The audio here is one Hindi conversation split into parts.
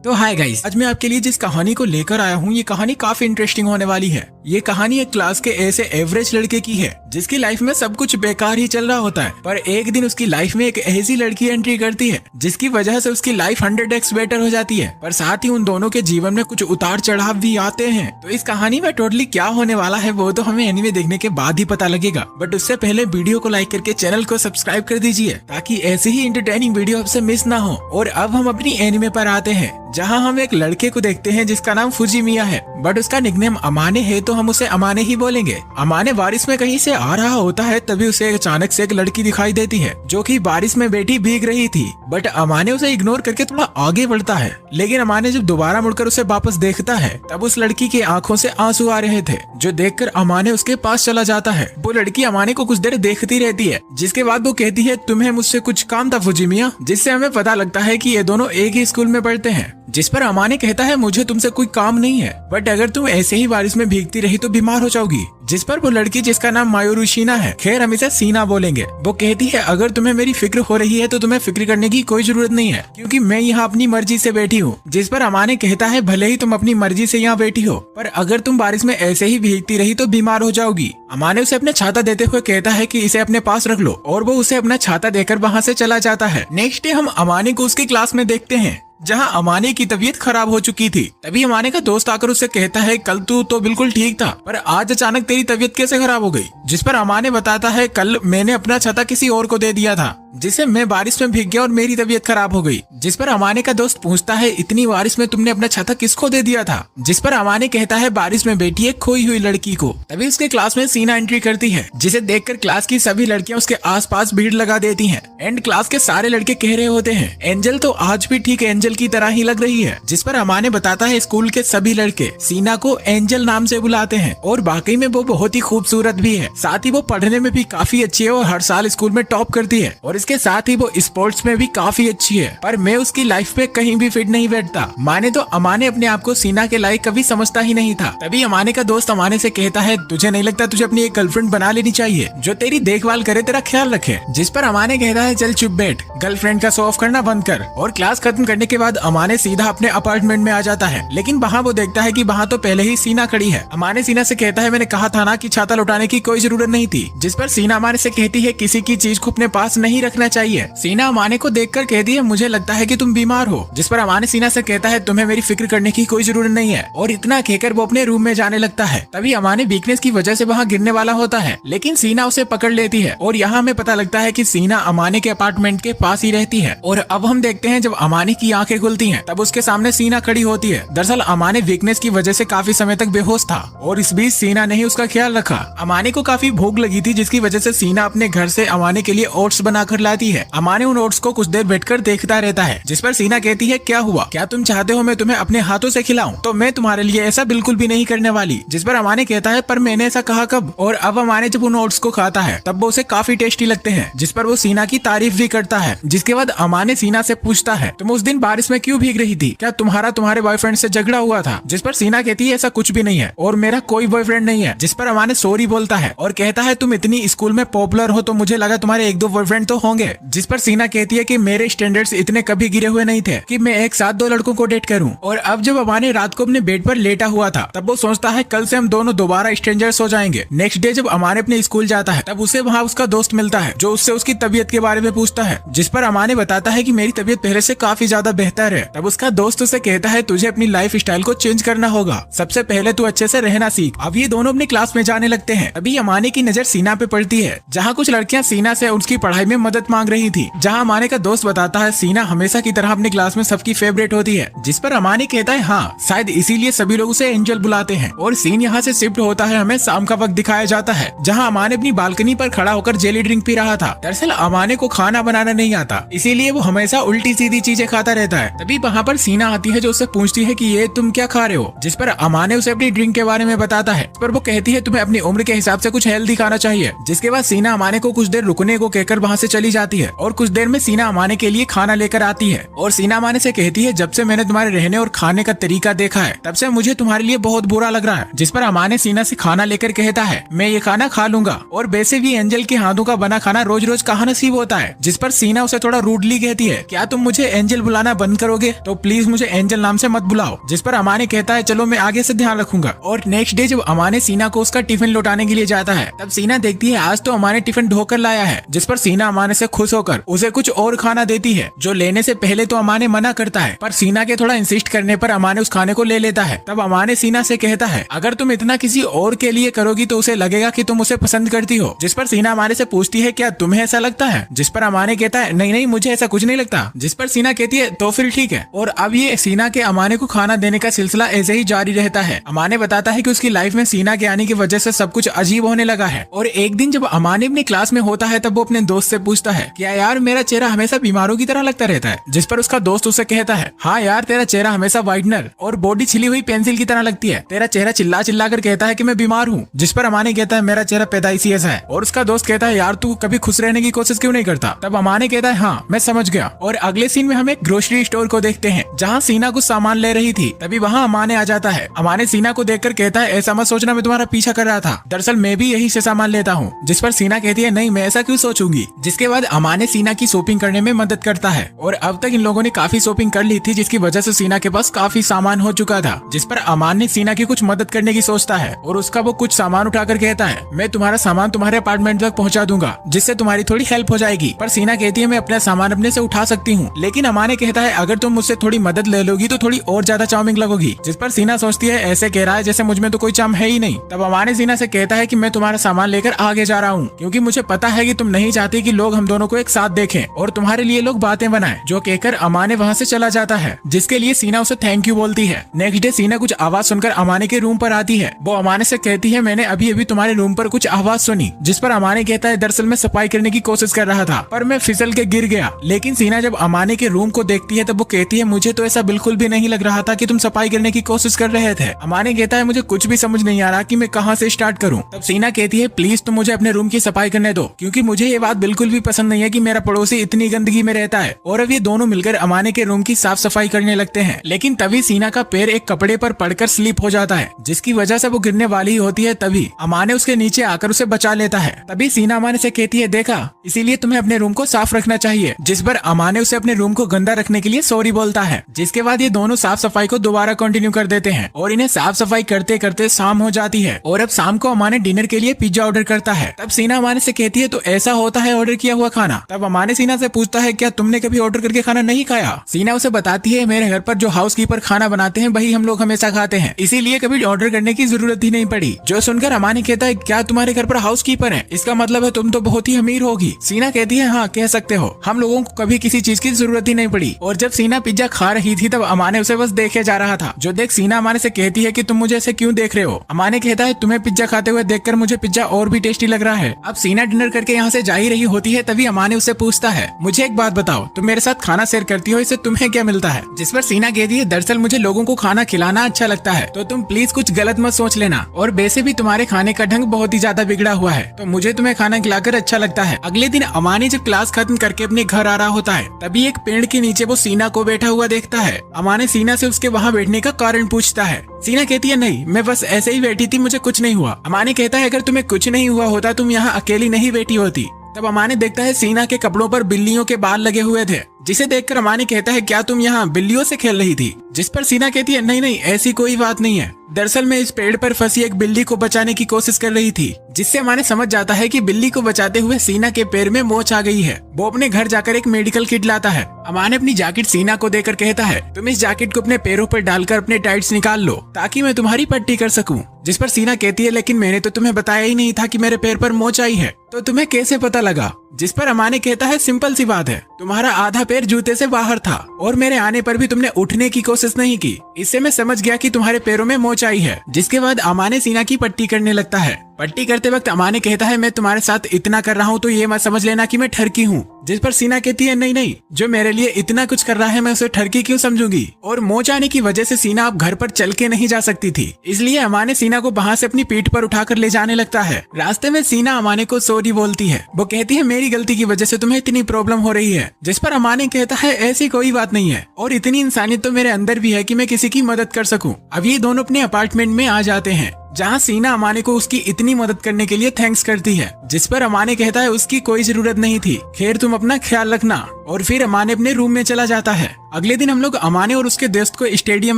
तो हाय गाइस, आज मैं आपके लिए जिस कहानी को लेकर आया हूँ ये कहानी काफी इंटरेस्टिंग होने वाली है। ये कहानी एक क्लास के ऐसे एवरेज लड़के की है जिसकी लाइफ में सब कुछ बेकार ही चल रहा होता है, पर एक दिन उसकी लाइफ में एक ऐसी लड़की एंट्री करती है जिसकी वजह से उसकी लाइफ 100x बेटर हो जाती है। पर साथ ही उन दोनों के जीवन में कुछ उतार चढ़ाव भी आते हैं। तो इस कहानी में टोटली क्या होने वाला है वो तो हमें एनीमे देखने के बाद ही पता लगेगा, बट उससे पहले वीडियो को लाइक करके चैनल को सब्सक्राइब कर दीजिए ताकि ऐसे ही इंटरटेनिंग वीडियो आपसे मिस ना हो। और अब हम अपनी एनीमे पर आते हैं जहां हम एक लड़के को देखते हैं जिसका नाम फुजिमिया है, बट उसका निकनेम अमाने है तो हम उसे अमाने ही बोलेंगे। अमाने बारिश में कहीं से आ रहा होता है, तभी उसे अचानक से एक लड़की दिखाई देती है जो कि बारिश में बैठी भीग रही थी, बट अमाने उसे इग्नोर करके थोड़ा आगे बढ़ता है। लेकिन अमाने जब दोबारा मुड़कर उसे वापस देखता है तब उस लड़की की आंखों से आंसू आ रहे थे, जो देखकर अमाने उसके पास चला जाता है। वो लड़की अमाने को कुछ देर देखती रहती है, जिसके बाद वो कहती है तुम्हें मुझसे कुछ काम था फुजिमिया, जिससे हमें पता लगता है कि ये दोनों एक ही स्कूल में पढ़ते हैं। जिस पर अमाने कहता है मुझे तुमसे कोई काम नहीं है, बट अगर तुम ऐसे ही बारिश में भीगती रही तो बीमार हो जाओगी। जिस पर वो लड़की, जिसका नाम मायोरू शीना है, खैर हम इसे सीना बोलेंगे, वो कहती है अगर तुम्हें मेरी फिक्र हो रही है तो तुम्हें फिक्र करने की कोई जरूरत नहीं है क्योंकि मैं यहाँ अपनी मर्जी से बैठी हूँ। जिस पर अमाने कहता है भले ही तुम अपनी मर्जी से यहाँ बैठी हो, पर अगर तुम बारिश में ऐसे ही भीगती रही तो बीमार हो जाओगी। अमाने उसे अपने छाता देते हुए कहता है कि इसे अपने पास रख लो, और वो उसे अपना छाता देकर वहाँ से चला जाता है। नेक्स्ट डे हम अमाने को उसकी क्लास में देखते हैं जहां अमाने की तबीयत खराब हो चुकी थी। तभी अमाने का दोस्त आकर उससे कहता है कल तू तो बिल्कुल ठीक था, पर आज अचानक तेरी तबीयत कैसे खराब हो गई। जिस पर अमाने बताता है कल मैंने अपना छाता किसी और को दे दिया था, जिससे मैं बारिश में भीग गया और मेरी तबीयत खराब हो गई। जिस पर अमाने का दोस्त पूछता है इतनी बारिश में तुमने अपना छाता किसको दे दिया था। जिस पर अमाने कहता है बारिश में बैठी एक खोई हुई लड़की को। तभी उसके क्लास में सीना एंट्री करती है, जिसे देखकर क्लास की सभी लड़कियां उसके आसपास भीड़ लगा देती हैं। एंड क्लास के सारे लड़के कह रहे होते हैं एंजल तो आज भी ठीक एंजल की तरह ही लग रही है। जिस पर अमाने बताता है स्कूल के सभी लड़के सीना को एंजल नाम से बुलाते हैं और वाकई में वो बहुत ही खूबसूरत भी है। साथ ही वो पढ़ने में भी काफी अच्छी है और हर साल स्कूल में टॉप करती है, और इसके साथ ही वो स्पोर्ट्स में भी काफी अच्छी है। पर मैं उसकी लाइफ में कहीं भी फिट नहीं बैठता। माने तो अमाने अपने आप को सीना के लायक कभी समझता ही नहीं था। तभी अमाने का दोस्त अमाने से कहता है तुझे नहीं लगता तुझे अपनी एक गर्लफ्रेंड बना लेनी चाहिए जो तेरी देखभाल करे, तेरा ख्याल रखे। जिस पर अमाने कहता है चल चुप बैठ, गर्लफ्रेंड का शो ऑफ करना बंद कर। और क्लास खत्म करने के बाद अमाने सीधा अपने अपार्टमेंट में आ जाता है, लेकिन वहाँ वो देखता है कि वहाँ तो पहले ही सीना खड़ी है। अमाने सीना से कहता है मैंने कहा था ना कि छाता लौटाने की कोई जरूरत नहीं थी। जिस पर सीना अमाने से कहती है किसी की चीज को अपने पास नहीं रखना चाहिए। सीना अमाने को देखकर कहती है मुझे लगता है कि तुम बीमार हो। जिस पर अमाने सीना से कहता है तुम्हें मेरी फिक्र करने की कोई जरूरत नहीं है, और इतना कहकर वो अपने रूम में जाने लगता है। तभी अमाने वीकनेस की वजह से वहाँ गिरने वाला होता है, लेकिन सीना उसे पकड़ लेती है, और यहाँ हमें पता लगता है कि सीना अमाने के अपार्टमेंट के पास ही रहती है। और अब हम देखते हैं जब अमाने की आंखें खुलती हैं तब उसके सामने सीना खड़ी होती है। दरअसल अमाने वीकनेस की वजह से काफी समय तक बेहोश था, और इस बीच सीना ने ही उसका ख्याल रखा। अमाने को काफी भूख लगी थी, जिसकी वजह से सीना अपने घर से अमाने के लिए ओट्स बनाकर लाती है। अमाने उन ओट्स को कुछ देर बैठकर देखता रहता है। जिस पर सीना कहती है क्या हुआ, क्या तुम चाहते हो मैं तुम्हें अपने हाथों से खिलाऊं? तो मैं तुम्हारे लिए ऐसा बिल्कुल भी नहीं करने वाली। जिस पर अमाने कहता है पर मैंने ऐसा कहा कब? और अब अमाने जब उन ओट्स को खाता है तब वो उसे काफी टेस्टी लगते हैं, जिस पर वो सीना की तारीफ भी करता है। जिसके बाद अमाने सीना से पूछता है तुम उस दिन बारिश में क्यों भीग रही थी, क्या तुम्हारे बॉयफ्रेंड से झगड़ा हुआ था? जिस पर सीना कहती है ऐसा कुछ भी नहीं है और मेरा कोई बॉयफ्रेंड नहीं है। जिस पर अमाने सॉरी बोलता है और कहता है तुम इतनी स्कूल में पॉपुलर हो तो मुझे लगा तुम्हारे एक दो बॉयफ्रेंड तो होंगे। जिस पर सीना कहती है कि मेरे स्टैंडर्ड्स इतने कभी गिरे हुए नहीं थे कि मैं एक साथ दो लड़कों को डेट करूं। और अब जब अमाने रात को अपने बेड पर लेटा हुआ था तब वो सोचता है कल से हम दोनों दोबारा स्ट्रेंजर्स हो जाएंगे। नेक्स्ट डे जब अमाने अपने स्कूल जाता है तब उसे वहाँ उसका दोस्त मिलता है जो उससे उसकी तबीयत के बारे में पूछता है। जिस पर अमाने बताता है कि मेरी तबीयत पहले से काफी ज्यादा बेहतर है। तब उसका दोस्त उसे कहता है तुझे अपनी लाइफ स्टाइल को चेंज करना होगा, सबसे पहले तू अच्छे से रहना सीख। अब ये दोनों अपनी क्लास में जाने लगते हैं। अभी अमाने की नजर सीना पे पड़ती है, जहाँ कुछ लड़कियाँ सीना से उसकी पढ़ाई में मदद मांग रही थी। जहाँ अमाने का दोस्त बताता है सीना हमेशा की तरह अपनी क्लास में सबकी फेवरेट होती है। जिस पर अमाने कहता है हाँ शायद इसीलिए सभी लोग उसे एंजल बुलाते हैं। और सीन यहाँ से शिफ्ट होता है, हमें शाम का वक्त दिखाया जाता है जहाँ अमाने अपनी बालकनी पर खड़ा होकर जेली ड्रिंक पी रहा था। दरअसल अमाने को खाना बनाना नहीं आता, इसीलिए वो हमेशा उल्टी सीधी चीजें खाता रहता है। तभी वहाँ पर सीना आती है जो उससे पूछती है कि ये तुम क्या खा रहे हो। जिस पर अमाने उसे अपनी ड्रिंक के बारे में बताता है, पर वो कहती है तुम्हें अपनी उम्र के हिसाब से कुछ हेल्दी खाना चाहिए। जिसके बाद सीना अमाने को कुछ देर रुकने को कहकर वहाँ से चली चली जाती है और कुछ देर में सीना अमाने के लिए खाना लेकर आती है और सीना अमाने से कहती है, जब से मैंने तुम्हारे रहने और खाने का तरीका देखा है तब से मुझे तुम्हारे लिए बहुत बुरा लग रहा है। जिस पर अमाने सीना से खाना लेकर कहता है, मैं ये खाना खा लूंगा और वैसे भी एंजल के हाथों का बना खाना रोज रोज कहाँ नसीब होता है। जिस पर सीना उसे थोड़ा रूडली कहती है, क्या तुम मुझे एंजल बुलाना बंद करोगे? तो प्लीज मुझे एंजल नाम से मत बुलाओ। जिस पर अमाने कहता है, चलो मैं आगे से ध्यान रखूंगा। और नेक्स्ट डे जब अमाने सीना को उसका टिफिन लौटाने के लिए जाता है तब सीना देखती है आज तो अमाने टिफिन ढोकर लाया है। जिस पर सीना अमाने से खुश होकर उसे कुछ और खाना देती है जो लेने से पहले तो अमाने मना करता है, पर सीना के थोड़ा इंसिस्ट करने पर अमाने उस खाने को ले लेता है। तब अमाने सीना से कहता है, अगर तुम इतना किसी और के लिए करोगी तो उसे लगेगा कि तुम उसे पसंद करती हो। जिस पर सीना अमाने से पूछती है, क्या तुम्हें ऐसा लगता है? जिस पर अमाने कहता है, नहीं नहीं मुझे ऐसा कुछ नहीं लगता। जिस पर सीना कहती है, तो फिर ठीक है। और अब ये सीना के अमाने को खाना देने का सिलसिला ऐसे ही जारी रहता है। अमाने बताता है कि उसकी लाइफ में सीना के आने की वजह से सब कुछ अजीब होने लगा है। और एक दिन जब अमाने अपनी क्लास में होता है तब वो अपने दोस्त से पूछता है, क्या यार मेरा चेहरा हमेशा बीमारों की तरह लगता रहता है? जिस पर उसका दोस्त उसे कहता है, हाँ यार तेरा चेहरा हमेशा वाइटनर और बॉडी छिली हुई पेंसिल की तरह लगती है। तेरा चेहरा चिल्ला चिल्ला कर कहता है कि मैं बीमार हूँ। जिस पर अमाने कहता है, मेरा चेहरा पैदाइशी ऐसा है। और उसका दोस्त कहता है, यार तू कभी खुश रहने की कोशिश क्यों नहीं करता? तब अमाने कहता है, हाँ मैं समझ गया। और अगले सीन में हम एक ग्रोसरी स्टोर को देखते हैं जहाँ सीना कुछ सामान ले रही थी। तभी वहाँ अमाने आ जाता है। अमाने सीना को देखकर कहता है, ऐसा मत सोचना मैं तुम्हारा पीछा कर रहा था, दरअसल मैं भी यही से सामान लेता हूँ। जिस पर सीना कहती है, नहीं मैं ऐसा क्यों सोचूंगी। जिसके बाद अमाने सीना की शॉपिंग करने में मदद करता है और अब तक इन लोगों ने काफी शॉपिंग कर ली थी जिसकी वजह से सीना के पास काफी सामान हो चुका था। जिस पर अमान ने सीना की कुछ मदद करने की सोचता है और उसका वो कुछ सामान उठाकर कहता है, मैं तुम्हारा सामान तुम्हारे अपार्टमेंट तक पहुंचा दूंगा जिससे तुम्हारी थोड़ी हेल्प हो जाएगी। पर सीना कहती है, मैं अपना सामान अपने से उठा सकती हूँ। लेकिन अमाने कहता है, अगर तुम मुझसे थोड़ी मदद ले लोगी तो थोड़ी और ज्यादा चार्मिंग लगोगी। जिस पर सीना सोचती है, ऐसे कह रहा है जैसे मुझ में तो कोई चार्म है ही नहीं। तब अमाने सीना से कहता है कि मैं तुम्हारा सामान लेकर आगे जा रहा हूँ क्योंकि मुझे पता है कि तुम नहीं चाहती कि लोग हम दोनों को एक साथ देखें और तुम्हारे लिए लोग बातें बनाएं। जो कहकर अमाने वहाँ से चला जाता है जिसके लिए सीना उसे थैंक यू बोलती है। नेक्स्ट डे सीना कुछ आवाज सुनकर अमाने के रूम पर आती है। वो अमाने से कहती है, मैंने अभी अभी तुम्हारे रूम पर कुछ आवाज सुनी। जिस पर अमाने कहता है, दरअसल मैं सफाई करने की कोशिश कर रहा था पर मैं फिसल के गिर गया। लेकिन सीना जब अमाने के रूम को देखती है तब वो कहती है, मुझे तो ऐसा बिल्कुल भी नहीं लग रहा था कि तुम सफाई करने की कोशिश कर रहे थे। अमाने कहता है, मुझे कुछ भी समझ नहीं आ रहा कि मैं कहाँ से स्टार्ट करूँ। तब सीना कहती है, प्लीज तुम मुझे अपने रूम की सफाई करने दो क्योंकि मुझे ये बात बिल्कुल भी पसंद नहीं है कि मेरा पड़ोसी इतनी गंदगी में रहता है। और अब ये दोनों मिलकर अमाने के रूम की साफ सफाई करने लगते हैं। लेकिन तभी सीना का पैर एक कपड़े पर पड़कर स्लिप हो जाता है जिसकी वजह से वो गिरने वाली होती है। तभी अमाने उसके नीचे आकर उसे बचा लेता है। तभी सीना अमाने से कहती है, देखा इसीलिए तुम्हें अपने रूम को साफ रखना चाहिए। जिस पर अमाने उसे अपने रूम को गंदा रखने के लिए सॉरी बोलता है। जिसके बाद ये दोनों साफ सफाई को दोबारा कंटिन्यू कर देते हैं और इन्हें साफ सफाई करते करते शाम हो जाती है। और अब शाम को अमाने डिनर के लिए पिज्जा ऑर्डर करता है। तब सीना अमाने से कहती है, तो ऐसा होता है ऑर्डर किया हुआ खाना? तब अमाने सीना से पूछता है, क्या तुमने कभी ऑर्डर करके खाना नहीं खाया? सीना उसे बताती है, मेरे घर पर जो हाउसकीपर खाना बनाते हैं वही हम लोग हमेशा खाते हैं, इसीलिए कभी ऑर्डर करने की जरूरत ही नहीं पड़ी। जो सुनकर अमाने कहता है, क्या तुम्हारे घर पर हाउसकीपर है? इसका मतलब है तुम तो बहुत ही अमीर होगी। सीना कहती है, हाँ कह सकते हो, हम लोगों को कभी किसी चीज की जरूरत ही नहीं पड़ी। और जब सीना पिज्जा खा रही थी तब अमाने उसे बस देखे जा रहा था। जो देख सीना अमाने से कहती है कि तुम मुझे ऐसे क्यों देख रहे हो? अमाने कहता है, तुम्हें पिज्जा खाते हुए देखकर मुझे पिज्जा और भी टेस्टी लग रहा है। अब सीना डिनर करके यहाँ से जा ही रही होती है तभी अमाने उससे पूछता है, मुझे एक बात बताओ, तुम मेरे साथ खाना शेयर करती हो, इससे तुम्हें क्या मिलता है? जिस पर सीना कहती है, दरअसल मुझे लोगों को खाना खिलाना अच्छा लगता है, तो तुम प्लीज कुछ गलत मत सोच लेना। और वैसे भी तुम्हारे खाने का ढंग बहुत ही ज्यादा बिगड़ा हुआ है, तो मुझे तुम्हें खाना खिलाकर अच्छा लगता है। अगले दिन अमाने जब क्लास खत्म करके अपने घर आ रहा होता है तभी एक पेड़ के नीचे वो सीना को बैठा हुआ देखता है। अमाने सीना से उसके वहाँ बैठने का कारण पूछता है। सीना कहती है, नहीं मैं बस ऐसे ही बैठी थी, मुझे कुछ नहीं हुआ। अमाने कहता है, अगर तुम्हें कुछ नहीं हुआ होता तुम यहाँ अकेली नहीं बैठी होती। तब अमाने देखता है सीना के कपड़ों पर बिल्लियों के बाल लगे हुए थे, जिसे देखकर अमाने कहता है, क्या तुम यहाँ बिल्लियों से खेल रही थी? जिस पर सीना कहती है, नहीं नहीं ऐसी कोई बात नहीं है, दरअसल मैं इस पेड़ पर फंसी एक बिल्ली को बचाने की कोशिश कर रही थी। जिससे अमाने समझ जाता है कि बिल्ली को बचाते हुए सीना के पैर में मोच आ गई है। वो अपने घर जाकर एक मेडिकल किट लाता है। अमाने अपनी जैकेट सीना को देकर कहता है, तुम इस जैकेट को अपने पैरों पर डालकर अपने टाइट्स निकाल लो ताकि मैं तुम्हारी पट्टी कर सकूं। जिस पर सीना कहती है, लेकिन मैंने तो तुम्हें बताया ही नहीं था कि मेरे पैर पर मोच आई है, तो तुम्हें कैसे पता लगा? जिस पर अमाने कहता है, सिंपल सी बात है, तुम्हारा आधा पैर जूते से बाहर था और मेरे आने पर भी तुमने उठने की कोशिश नहीं की, इससे मैं समझ गया कि तुम्हारे पैरों में मोच आई है। जिसके बाद अमाने सीना की पट्टी करने लगता है। पट्टी करते वक्त अमाने कहता है मैं तुम्हारे साथ इतना कर रहा हूँ तो ये मत समझ लेना कि मैं ठरकी हूँ। जिस पर सीना कहती है नहीं नहीं, जो मेरे लिए इतना कुछ कर रहा है मैं उसे ठरकी क्यों समझूंगी। और मोच आने की वजह से सीना अब घर पर चल के नहीं जा सकती थी, इसलिए अमाने सीना को वहाँ से अपनी पीठ पर उठाकर ले जाने लगता है। रास्ते में सीना अमाने को सॉरी बोलती है। वो कहती है मेरी गलती की वजह से तुम्हें इतनी प्रॉब्लम हो रही है। जिस पर अमाने कहता है ऐसी कोई बात नहीं है और इतनी इंसानियत तो मेरे अंदर भी है कि मैं किसी की मदद कर सकूं। अब ये दोनों अपने अपार्टमेंट में आ जाते हैं जहाँ सीना अमाने को उसकी इतनी मदद करने के लिए थैंक्स करती है। जिस पर अमाने कहता है उसकी कोई जरूरत नहीं थी, खैर तुम अपना ख्याल रखना। और फिर अमाने अपने रूम में चला जाता है। अगले दिन हम लोग अमाने और उसके दोस्त को स्टेडियम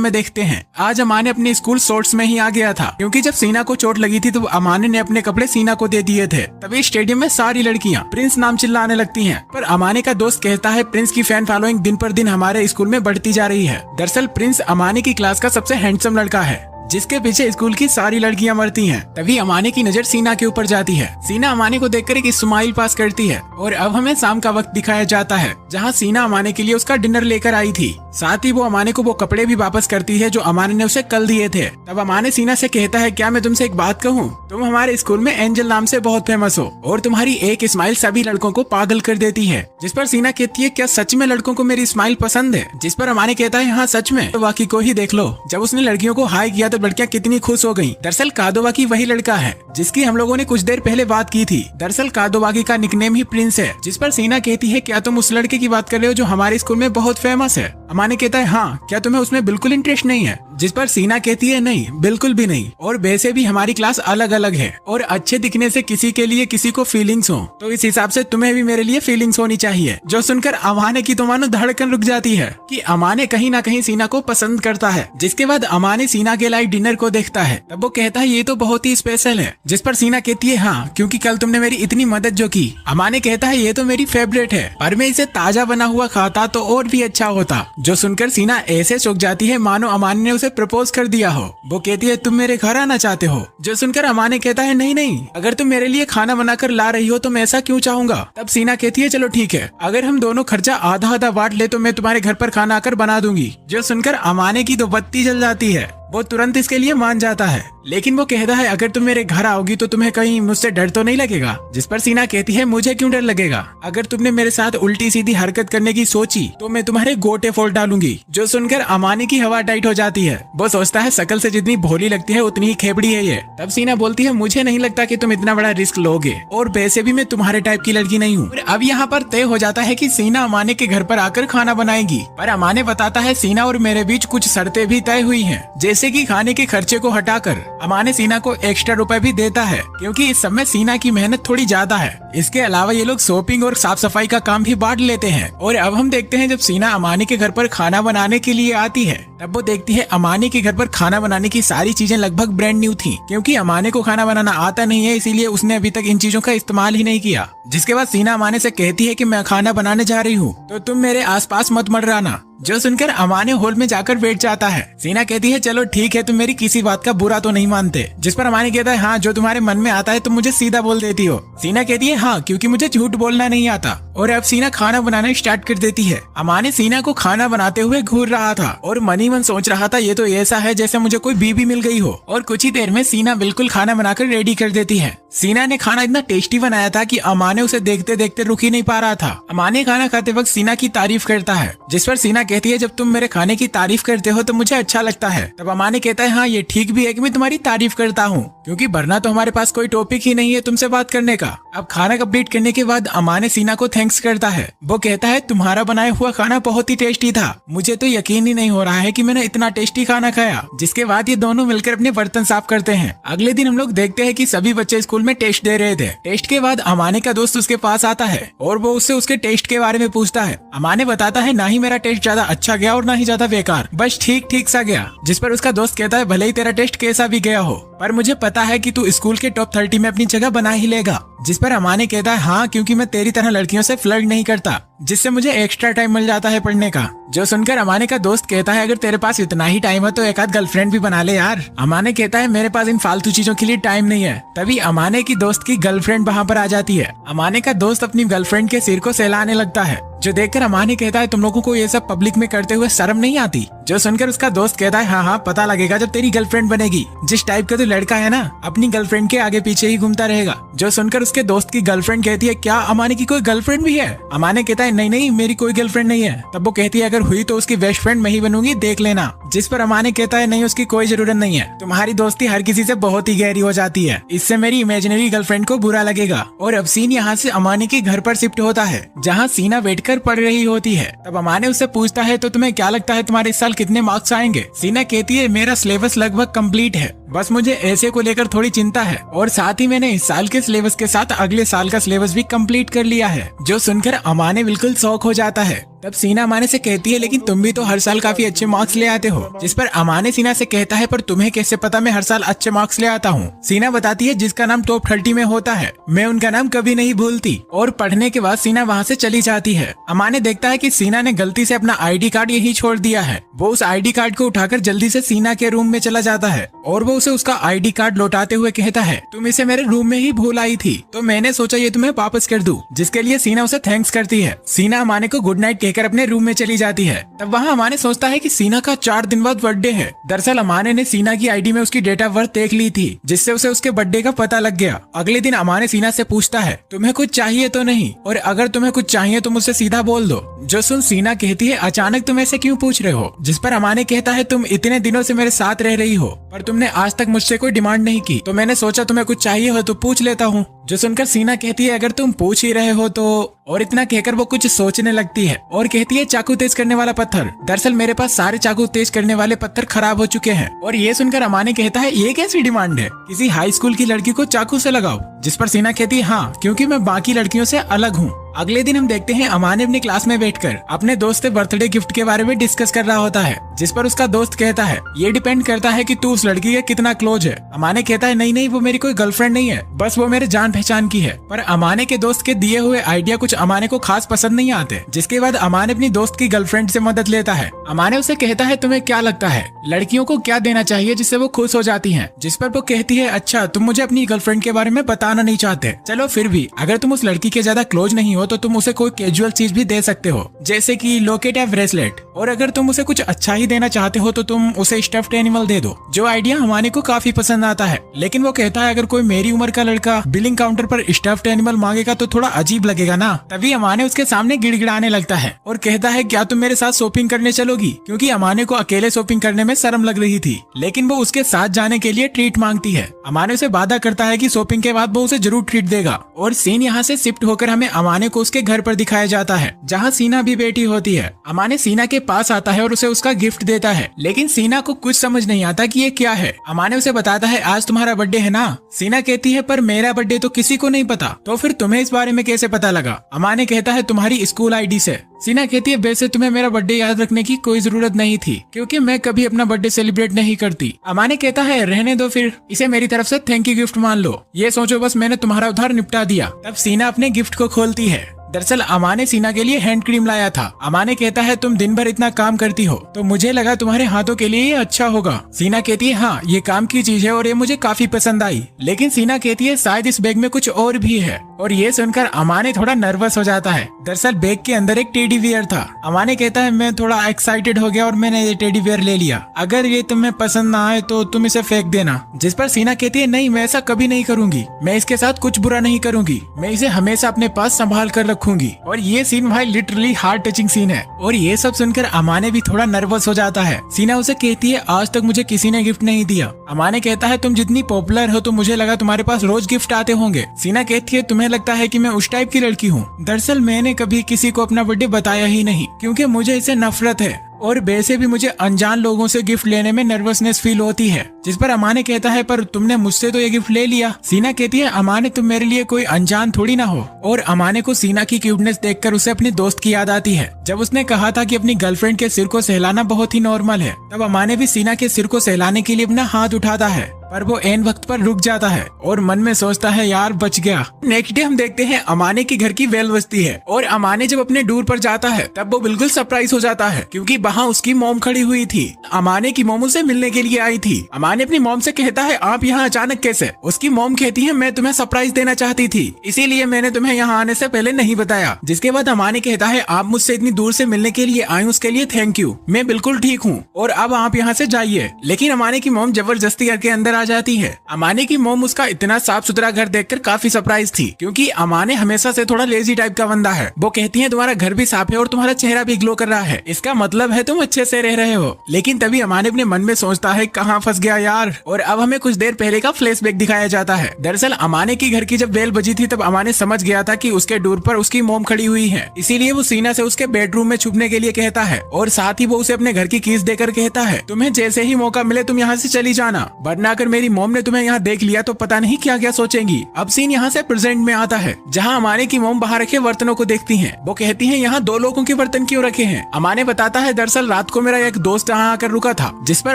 में देखते हैं। आज अमाने अपने स्कूल शॉर्ट्स में ही आ गया था, क्योंकि जब सीना को चोट लगी थी तो अमाने ने अपने कपड़े सीना को दे दिए थे। तभी स्टेडियम में सारी लड़कियां प्रिंस नाम चिल्लाने लगती हैं। पर अमाने का दोस्त कहता है प्रिंस की फैन फॉलोइंग दिन पर दिन हमारे स्कूल में बढ़ती जा रही है। दरअसल प्रिंस अमाने की क्लास का सबसे हैंडसम लड़का है, जिसके पीछे स्कूल की सारी लड़कियां मरती हैं। तभी अमाने की नजर सीना के ऊपर जाती है। सीना अमाने को देखकर एक स्माइल पास करती है और अब हमें शाम का वक्त दिखाया जाता है, जहां सीना अमाने के लिए उसका डिनर लेकर आई थी। साथ ही वो अमाने को वो कपड़े भी वापस करती है जो अमाने ने उसे कल दिए थे। तब अमाने सीना से कहता है क्या मैं तुमसे एक बात कहूँ, तुम हमारे स्कूल में एंजल नाम से बहुत फेमस हो और तुम्हारी एक स्माइल सभी लड़कों को पागल कर देती है। जिस पर सीना कहती है क्या सच में लड़कों को मेरी स्माइल पसंद है। जिस पर अमाने कहता है हाँ सच में, तो वाकई को ही देख लो, जब उसने लड़कियों को हाई किया तो लड़कियां कितनी खुश हो गयी। दरअसल कादोवाकी वही लड़का है जिसकी हम लोगों ने कुछ देर पहले बात की थी। दरअसल कादोवाकी का निकनेम ही प्रिंस है। जिस पर सीना कहती है क्या तुम उस लड़के की बात कर रहे हो जो हमारे स्कूल में बहुत फेमस है। अमाने कहता है हाँ, क्या तुम्हें उसमें बिल्कुल इंटरेस्ट नहीं है। जिस पर सीना कहती है नहीं, बिल्कुल भी नहीं, और वैसे भी हमारी क्लास अलग अलग है और अच्छे दिखने से किसी के लिए किसी को फीलिंग्स हो तो इस हिसाब से तुम्हें भी मेरे लिए फीलिंग्स होनी चाहिए। जो सुनकर अमाने की तो मानो धड़कन रुक जाती है कि अमाने कहीं ना कहीं सीना को पसंद करता है। जिसके बाद अमाने सीना के लाइव डिनर को देखता है। तब वो कहता है ये तो बहुत ही स्पेशल है। जिस पर सीना कहती है हाँ, क्योंकि कल तुमने मेरी इतनी मदद जो की। अमाने कहता है ये तो मेरी फेवरेट है, पर मैं इसे ताजा बना हुआ खाता तो और भी अच्छा होता। जो सुनकर सीना ऐसे चौंक जाती है मानो अमाने ने उसे प्रपोज कर दिया हो। वो कहती है तुम मेरे घर आना चाहते हो। जो सुनकर अमाने कहता है नहीं नहीं, अगर तुम मेरे लिए खाना बनाकर ला रही हो तो मैं ऐसा क्यों चाहूंगा। तब सीना कहती है चलो ठीक है, अगर हम दोनों खर्चा आधा आधा बांट ले तो मैं तुम्हारे घर पर खाना आकर बना दूंगी। जो सुनकर अमाने की तो बत्ती जल जाती है। वो तुरंत इसके लिए मान जाता है, लेकिन वो कहता है अगर तुम मेरे घर आओगी तो तुम्हें कहीं मुझसे डर तो नहीं लगेगा। जिस पर सीना कहती है मुझे क्यों डर लगेगा, अगर तुमने मेरे साथ उल्टी सीधी हरकत करने की सोची तो मैं तुम्हारे गोटे फोड़ डालूंगी। जो सुनकर अमाने की हवा टाइट हो जाती है। वो सोचता है शकल से जितनी भोली लगती है उतनी ही खेबड़ी है ये। तब सीना बोलती है मुझे नहीं लगता कि तुम इतना बड़ा रिस्क लोगे, और वैसे भी मैं तुम्हारे टाइप की लड़की नहीं हूँ। अब यहाँ पर तय हो जाता है कि सीना अमाने के घर पर आकर खाना बनाएगी, पर अमाने बताता है सीना और मेरे बीच कुछ शर्तें भी तय हुई है, जैसे की खाने के खर्चे को हटाकर अमाने सीना को एक्स्ट्रा रुपए भी देता है, क्योंकि इस समय सीना की मेहनत थोड़ी ज्यादा है। इसके अलावा ये लोग शॉपिंग और साफ सफाई का काम भी बांट लेते हैं। और अब हम देखते हैं जब सीना अमाने के घर पर खाना बनाने के लिए आती है, तब वो देखती है अमाने के घर पर खाना बनाने की सारी चीजें लगभग ब्रांड न्यू थी, क्योंकि अमाने को खाना बनाना आता नहीं है, इसीलिए उसने अभी तक इन चीजों का इस्तेमाल ही नहीं किया। जिसके बाद सीना अमाने से कहती है कि मैं खाना बनाने जा रही हूँ तो तुम मेरे आसपास मत मंडराना। जो सुनकर अमाने हॉल में जाकर बैठ जाता है। सीना कहती है चलो ठीक है, तुम मेरी किसी बात का बुरा तो नहीं मानते। जिस पर अमाने कहता है हाँ, जो तुम्हारे मन में आता है तुम मुझे सीधा बोल देती हो। सीना कहती है हाँ, क्योंकि मुझे झूठ बोलना नहीं आता। और अब सीना खाना बनाना स्टार्ट कर देती है। अमाने सीना को खाना बनाते हुए घूर रहा था और मन ही मन सोच रहा था ये तो ऐसा है जैसे मुझे कोई बीबी मिल गई हो। और कुछ ही देर में सीना बिल्कुल खाना बनाकर रेडी कर देती है। सीना ने खाना इतना टेस्टी बनाया था कि अमाने उसे देखते देखते रुक ही नहीं पा रहा था। अमाने खाना खाते वक्त सीना की तारीफ करता है, जिस पर सीना कहती है जब तुम मेरे खाने की तारीफ करते हो तो मुझे अच्छा लगता है। तब अमाने कहता है हाँ, ये ठीक भी है कि मैं तुम्हारी तारीफ करता हूँ, क्योंकि वरना तो हमारे पास कोई टॉपिक ही नहीं है तुमसे बात करने का। अब खाना कंप्लीट करने के बाद अमाने सीना को थैंक्स करता है। वो कहता है तुम्हारा बनाया हुआ खाना बहुत ही टेस्टी था, मुझे तो यकीन ही नहीं हो रहा है कि मैंने इतना टेस्टी खाना खाया। जिसके बाद ये दोनों मिलकर अपने बर्तन साफ करते हैं। अगले दिन हम लोग देखते हैं कि सभी बच्चे स्कूल में टेस्ट दे रहे थे। टेस्ट के बाद अमाने का दोस्त उसके पास आता है और वो उससे उसके टेस्ट के बारे में पूछता है। अमाने बताता है ना ही मेरा टेस्ट ज्यादा अच्छा गया और ना ही ज्यादा बेकार, बस ठीक ठीक सा गया। जिस पर उसका दोस्त कहता है भले ही तेरा टेस्ट कैसा भी गया हो, पर मुझे पता है कि तू स्कूल के टॉप 30 में अपनी जगह बना ही लेगा। जिस पर अमाने कहता है हाँ, क्योंकि मैं तेरी तरह लड़कियों से फ्लर्ट नहीं करता, जिससे मुझे एक्स्ट्रा टाइम मिल जाता है पढ़ने का। जो सुनकर अमाने का दोस्त कहता है अगर तेरे पास इतना ही टाइम है तो एक आध गर्लफ्रेंड भी बना ले यार। अमाने कहता है मेरे पास इन फालतू चीजों के लिए टाइम नहीं है। तभी अमाने की दोस्त की गर्लफ्रेंड वहाँ पर आ जाती है। अमाने का दोस्त अपनी गर्लफ्रेंड के सिर को सहलाने लगता है। जो देखकर अमाने कहता है तुम लोगों को ये सब पब्लिक में करते हुए शर्म नहीं आती। जो सुनकर उसका दोस्त कहता है हाँ पता लगेगा जब तेरी गर्लफ्रेंड बनेगी। जिस टाइप का तू लड़का है ना अपनी गर्लफ्रेंड के आगे पीछे ही घूमता रहेगा। जो सुनकर उसके दोस्त की गर्लफ्रेंड कहती है क्या अमाने की कोई गर्लफ्रेंड भी है? अमाने कहता है नहीं मेरी कोई गर्लफ्रेंड नहीं है। तब वो कहती है अगर हुई तो उसकी बेस्ट फ्रेंड मैं ही बनूंगी, देख लेना। जिस पर अमाने कहता है नहीं उसकी कोई जरूरत नहीं है, तुम्हारी दोस्ती हर किसी से बहुत ही गहरी हो जाती है, इससे मेरी इमेजिनरी गर्लफ्रेंड को बुरा लगेगा। और अब सीन यहाँ से अमाने के घर पर शिफ्ट होता है जहाँ सीना बैठकर पढ़ रही होती है। तब अमाने उससे पूछता है तो तुम्हें क्या लगता है तुम्हारे इस साल कितने मार्क्स आएंगे? सीना कहती है मेरा सिलेबस लगभग कंप्लीट है, बस मुझे ऐसे को लेकर थोड़ी चिंता है और साथ ही मैंने इस साल के सिलेबस के साथ अगले साल का सिलेबस भी कंप्लीट कर लिया है। जो सुनकर अमाने बिल्कुल शॉक हो जाता है। तब सीना अमाने से कहती है लेकिन तुम भी तो हर साल काफी अच्छे मार्क्स ले आते हो। जिस पर अमाने सीना से कहता है पर तुम्हें कैसे पता मैं हर साल अच्छे मार्क्स ले आता हूँ? सीना बताती है जिसका नाम टॉप 30 में होता है मैं उनका नाम कभी नहीं भूलती। और पढ़ने के बाद सीना वहाँ से चली जाती है। अमाने देखता है कि सीना ने गलती से अपना ID कार्ड यही छोड़ दिया है। वो उस ID कार्ड को उठाकर जल्दी से सीना के रूम में चला जाता है और वो उसे उसका ID कार्ड लौटाते हुए कहता है तुम इसे मेरे रूम में ही भूल आई थी तो मैंने सोचा ये तुम्हें वापस कर दूं। जिसके लिए सीना उसे थैंक्स करती है। सीना अमाने को गुड नाइट कहकर अपने रूम में चली जाती है। तब वहाँ अमाने सोचता है कि सीना का 4 दिन बाद बर्थडे है। दरअसल अमाने ने सीना की ID में उसकी डेट ऑफ बर्थ देख ली थी जिससे उसे उसके बर्थडे का पता लग गया। अगले दिन अमाने सीना से पूछता है तुम्हें कुछ चाहिए तो नहीं, और अगर तुम्हें कुछ चाहिए तो मुझसे सीधा बोल दो। जो सुन सीना कहती है अचानक तुम ऐसे क्यों पूछ रहे हो? जिस पर अमाने कहता है तुम इतने दिनों से मेरे साथ रह रही हो पर तुमने आज तक मुझसे कोई डिमांड नहीं की तो मैंने सोचा तुम्हें कुछ चाहिए हो तो पूछ लेता हूँ। जो सुनकर सीना कहती है अगर तुम पूछ ही रहे हो तो, और इतना कहकर वो कुछ सोचने लगती है और कहती है चाकू तेज करने वाला पत्थर। दरअसल मेरे पास सारे चाकू तेज करने वाले पत्थर खराब हो चुके हैं। और ये सुनकर अमाने कहता है ये कैसी डिमांड है, किसी हाई स्कूल की लड़की को चाकू से लगाओ? जिस पर सीना कहती है हाँ क्योंकि मैं बाकी लड़कियों से अलग हूँ। अगले दिन हम देखते हैं अमाने अपनी क्लास में बैठकर अपने दोस्त से बर्थडे गिफ्ट के बारे में डिस्कस कर रहा होता है। जिस पर उसका दोस्त कहता है ये डिपेंड करता है कि तू उस लड़की के कितना क्लोज है। अमाने कहता है नहीं वो मेरी कोई गर्लफ्रेंड नहीं है, बस वो मेरे जान पहचान की है। पर अमाने के दोस्त के दिए हुए आइडिया कुछ अमाने को खास पसंद नहीं आते। जिसके बाद अमाने अपनी दोस्त की गर्लफ्रेंड से मदद लेता है। अमाने उसे कहता है तुम्हें क्या लगता है लड़कियों को क्या देना चाहिए जिससे वो खुश हो जाती है? जिस पर वो कहती है अच्छा तुम मुझे अपनी गर्लफ्रेंड के बारे में बताना नहीं चाहते, चलो फिर भी अगर तुम उस लड़की के ज्यादा क्लोज नहीं हो तो तुम उसे कोई कैजुअल चीज भी दे सकते हो जैसे कि लॉकेट या ब्रेसलेट। और अगर तुम उसे कुछ अच्छा ही देना चाहते हो तो तुम उसे स्टफ्ड एनिमल दे दो। जो आइडिया अमाने को काफी पसंद आता है। लेकिन वो कहता है अगर कोई मेरी उम्र का लड़का बिलिंग काउंटर पर स्टफ्ड एनिमल मांगेगा तो थोड़ा अजीब लगेगा ना। तभी अमाने उसके सामने गिड़गिड़ाने लगता है और कहता है क्या तुम मेरे साथ शॉपिंग करने चलोगी? क्योंकि अमाने को अकेले शॉपिंग करने में शर्म लग रही थी लेकिन वो उसके साथ जाने के लिए ट्रीट मांगती है। अमाने उसे वादा करता है कि शॉपिंग के बाद वो उसे जरूर ट्रीट देगा। और सीन यहाँ से शिफ्ट होकर हमें अमाने को उसके घर पर दिखाया जाता है जहाँ सीना भी बैठी होती है। अमाने सीना के पास आता है और उसे उसका गिफ्ट देता है लेकिन सीना को कुछ समझ नहीं आता कि ये क्या है। अमाने उसे बताता है आज तुम्हारा बर्थडे है ना? सीना कहती है पर मेरा बर्थडे तो किसी को नहीं पता। तो फिर तुम्हें इस बारे में कैसे पता लगा? अमाने कहता है तुम्हारी स्कूल ID से। सीना कहती है वैसे तुम्हें मेरा बर्थडे याद रखने की कोई जरूरत नहीं थी क्योंकि मैं कभी अपना बर्थडे सेलिब्रेट नहीं करती। अमाने कहता है रहने दो फिर, इसे मेरी तरफ से थैंक यू गिफ्ट मान लो। ये सोचो बस मैंने तुम्हारा उधार निपटा दिया। तब सीना अपने गिफ्ट को खोलती है। दरअसल अमाने सीना के लिए हैंड क्रीम लाया था। अमाने कहता है तुम दिन भर इतना काम करती हो तो मुझे लगा तुम्हारे हाथों के लिए ये अच्छा होगा। सीना कहती है हाँ ये काम की चीज है और ये मुझे काफी पसंद आई। लेकिन सीना कहती है शायद इस बैग में कुछ और भी है। और ये सुनकर अमाने थोड़ा नर्वस हो जाता है। दरअसल बैग के अंदर एक टेडी बियर था। अमाने कहता है मैं थोड़ा एक्साइटेड हो गया और मैंने ये टेडी बियर ले लिया, अगर ये तुम्हें पसंद ना आए तो तुम इसे फेंक देना। जिस पर सीना कहती है नहीं मैं ऐसा कभी नहीं करूंगी, मैं इसके साथ कुछ बुरा नहीं करूंगी, मैं इसे हमेशा अपने पास संभाल कर रखूंगी। और ये सीन भाई लिटरली हार्ट टचिंग सीन है। और ये सब सुनकर अमाने भी थोड़ा नर्वस हो जाता है। सीना उसे कहती है आज तक मुझे किसी ने गिफ्ट नहीं दिया। अमाने कहता है तुम जितनी पॉपुलर हो तो मुझे लगा तुम्हारे पास रोज गिफ्ट आते होंगे। सीना कहती है तुम्हें लगता है कि मैं उस टाइप की लड़की हूँ? दरअसल मैंने कभी किसी को अपना बर्थडे बताया ही नहीं क्योंकि मुझे इससे नफरत है और वैसे भी मुझे अनजान लोगों से गिफ्ट लेने में नर्वसनेस फील होती है। जिस पर अमाने कहता है पर तुमने मुझसे तो ये गिफ्ट ले लिया। सीना कहती है अमाने तुम मेरे लिए कोई अनजान थोड़ी ना हो। और अमाने को सीना की क्यूटनेस देखकर उसे अपने दोस्त की याद आती है जब उसने कहा था कि अपनी गर्लफ्रेंड के सिर को सहलाना बहुत ही नॉर्मल है। तब अमाने भी सीना के सिर को सहलाने के लिए अपना हाथ उठाता है पर वो एन वक्त पर रुक जाता है और मन में सोचता है यार बच गया। नेक्स्ट डे हम देखते हैं अमाने के घर की बेल बजती है और अमाने जब अपने टूर पर जाता है तब वो बिल्कुल सरप्राइज हो जाता है क्योंकि वहाँ उसकी मॉम खड़ी हुई थी। अमाने की मॉम उसे मिलने के लिए आई थी। अमाने अपनी मॉम से कहता है आप यहाँ अचानक कैसे? उसकी मॉम कहती है मैं तुम्हें सरप्राइज देना चाहती थी, इसीलिए मैंने तुम्हें यहाँ आने से पहले नहीं बताया। जिसके बाद अमाने कहता है आप मुझसे इतनी दूर से मिलने के लिए आए उसके लिए थैंक यू, मैं बिल्कुल ठीक हूँ और अब आप यहाँ से जाइए। लेकिन अमाने की मॉम जबरदस्ती करके अंदर आ जाती है। अमाने की मॉम उसका इतना साफ सुथरा घर देखकर काफी सरप्राइज थी क्योंकि अमाने हमेशा से थोड़ा लेजी टाइप का बंदा है। वो कहती है तुम्हारा घर भी साफ है और तुम्हारा चेहरा भी ग्लो कर रहा है, इसका मतलब है तुम अच्छे से रह रहे हो। लेकिन तभी अमाने अपने मन में सोचता है कहाँ फंस गया यार। और अब हमें कुछ देर पहले का फ्लैशबैक दिखाया जाता है। दरअसल अमाने की घर की जब बेल बजी थी तब अमाने समझ गया था कि उसके डोर पर उसकी मॉम खड़ी हुई है, इसीलिए वो सीना से उसके बेडरूम में छुपने के लिए कहता है और साथ ही वो उसे अपने घर की कीज देकर कहता है तुम्हें जैसे ही मौका मिले तुम यहाँ से चली जाना, वरना अगर मेरी मॉम ने तुम्हें यहाँ देख लिया तो पता नहीं क्या क्या सोचेंगी। अब सीन यहाँ से प्रेजेंट में आता है जहाँ अमाने की मॉम बाहर रखे बर्तनों को देखती है। वो कहती है यहाँ 2 लोगों के बर्तन क्यों रखे हैं? अमाने बताता है दरअसल रात को मेरा एक दोस्त यहाँ आकर रुका था, जिस पर